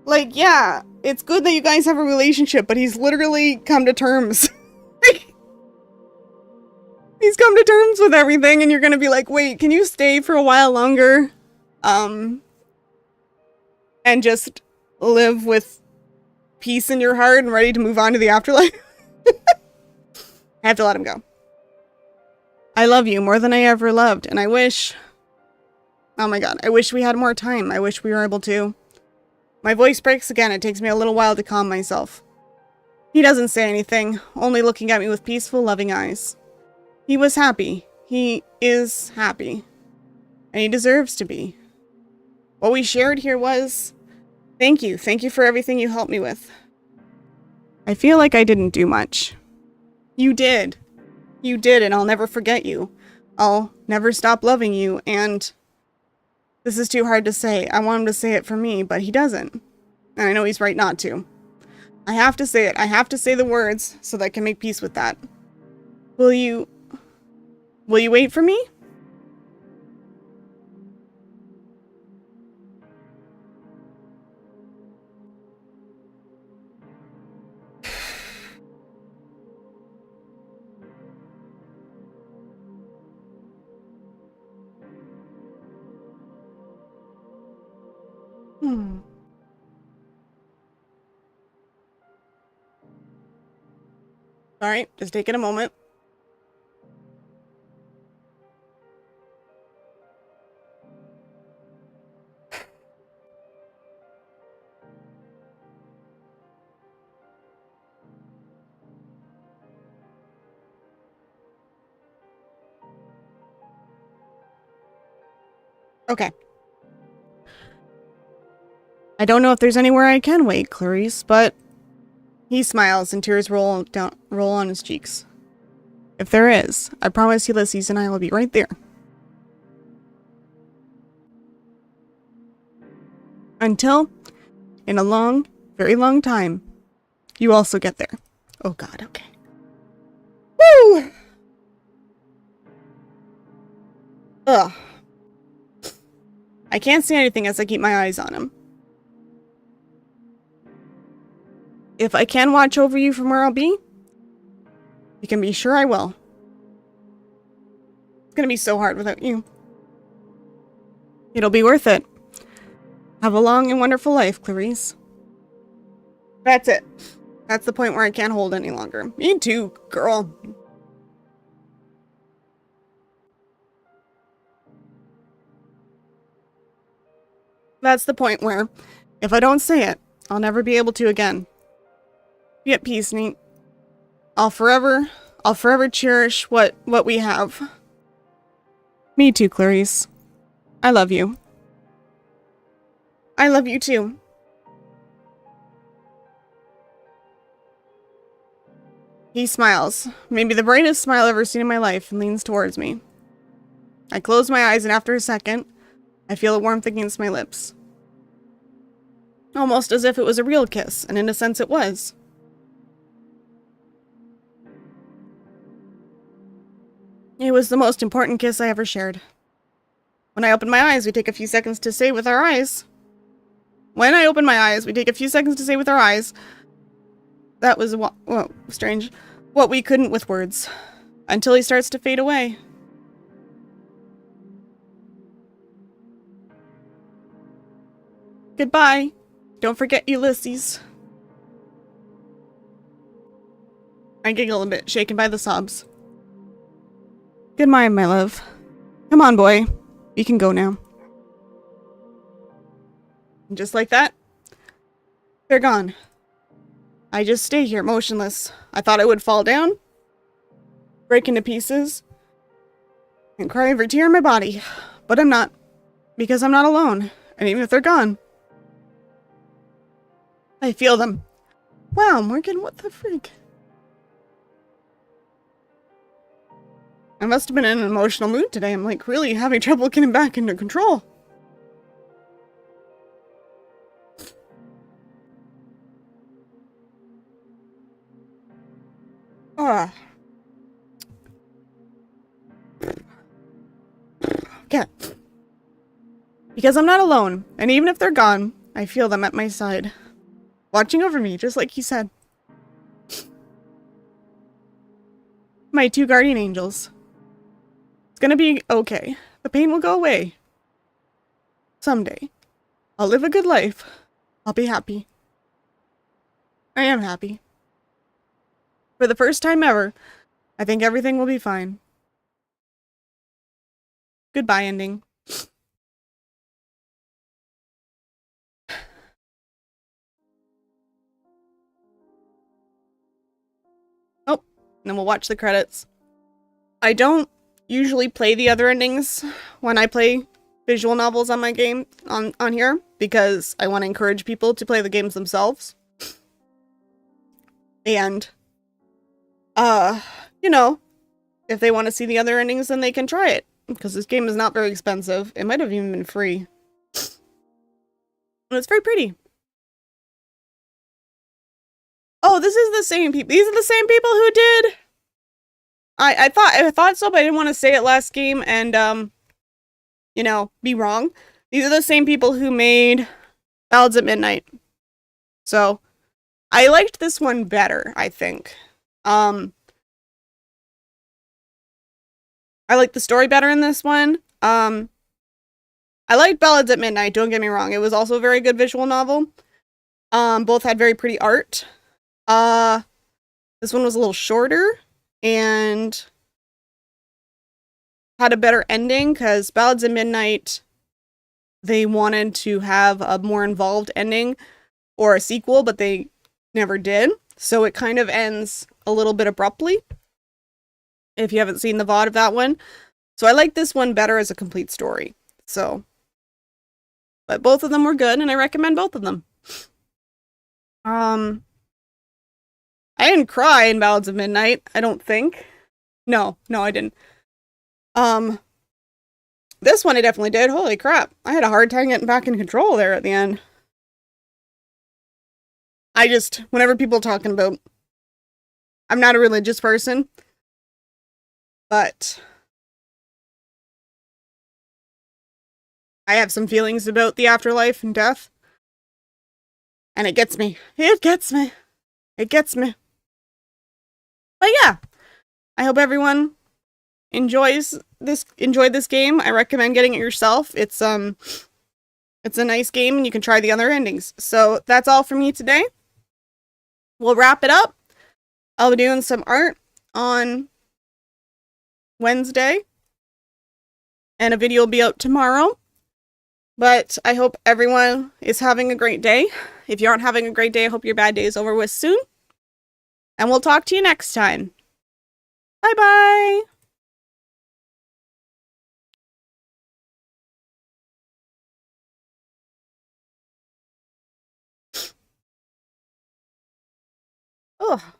Like, yeah, it's good that you guys have a relationship, but he's literally come to terms. He's come to terms with everything, and you're gonna be like, wait, can you stay for a while longer? And just live with peace in your heart and ready to move on to the afterlife? I have to let him go. I love you more than I ever loved, and I wish... Oh my god, I wish we had more time. I wish we were able to. My voice breaks again. It takes me a little while to calm myself. He doesn't say anything, only looking at me with peaceful, loving eyes. He was happy. He is happy. And he deserves to be. What we shared here was... Thank you. Thank you for everything you helped me with. I feel like I didn't do much. You did. You did, and I'll never forget you. I'll never stop loving you, and... This is too hard to say. I want him to say it for me, but he doesn't. And I know he's right not to. I have to say it. I have to say the words so that I can make peace with that. Will you wait for me? Hmm. Alright, just taking a moment. Okay. I don't know if there's anywhere I can wait, Clarice, but he smiles and tears roll on his cheeks. If there is, I promise Ulysses and I will be right there. Until, in a long, very long time, you also get there. Oh god, okay. Woo! Ugh. I can't see anything as I keep my eyes on him. If I can watch over you from where I'll be, you can be sure I will. It's gonna be so hard without you. It'll be worth it. Have a long and wonderful life, Clarice. That's it. That's the point where I can't hold any longer. Me too, girl. That's the point where, if I don't say it, I'll never be able to again. Be at peace, Neat. I'll forever cherish what we have. Me too, Clarice. I love you. I love you too. He smiles, maybe the brightest smile I've ever seen in my life, and leans towards me. I close my eyes, and after a second, I feel a warmth against my lips. Almost as if it was a real kiss, and in a sense it was. It was the most important kiss I ever shared. When I open my eyes, we take a few seconds to say with our eyes. When I open my eyes, we take a few seconds to say with our eyes. That was strange. What we couldn't with words. Until he starts to fade away. Goodbye. Don't forget Ulysses. I giggle a bit, shaken by the sobs. Goodbye, my love. Come on, boy. We can go now. And just like that, they're gone. I just stay here, motionless. I thought I would fall down, break into pieces, and cry every tear in my body. But I'm not, because I'm not alone. And even if they're gone, I feel them. Wow, Morgan, what the freak? I must have been in an emotional mood today. I'm like really having trouble getting back into control. Ah. Okay. Because I'm not alone, and even if they're gone, I feel them at my side. Watching over me, just like he said. My two guardian angels. It's gonna be okay. The pain will go away. Someday. I'll live a good life. I'll be happy. I am happy. For the first time ever, I think everything will be fine. Goodbye, ending. Oh, and then we'll watch the credits. I don't usually play the other endings when I play visual novels on my game on here because I want to encourage people to play the games themselves. And you know, if they want to see the other endings, then they can try it because this game is not very expensive. It might have even been free. And it's very pretty. Oh, this is the same people. These are the same people who did. I thought so, but I didn't want to say it last game and you know, be wrong. These are the same people who made Ballads at Midnight. So, I liked this one better, I think. I like the story better in this one. I I liked Ballads at Midnight, don't get me wrong. It was also a very good visual novel. Both had very pretty art. This one was a little shorter and had a better ending because Ballads at Midnight, they wanted to have a more involved ending or a sequel, but they never did. So it kind of ends a little bit abruptly if you haven't seen the VOD of that one. So I like this one better as a complete story. So, but both of them were good and I recommend both of them. I didn't cry in Ballads of Midnight, I don't think. No, I didn't. This one I definitely did. Holy crap. I had a hard time getting back in control there at the end. Whenever people are talking about, I'm not a religious person, but I have some feelings about the afterlife and death. And it gets me. It gets me. It gets me. But yeah, I hope everyone enjoyed this game. I recommend getting it yourself. It's a nice game and you can try the other endings. So that's all from me today. We'll wrap it up. I'll be doing some art on Wednesday and a video will be out tomorrow. But I hope everyone is having a great day. If you aren't having a great day, I hope your bad day is over with soon. And we'll talk to you next time. Bye-bye. Oh.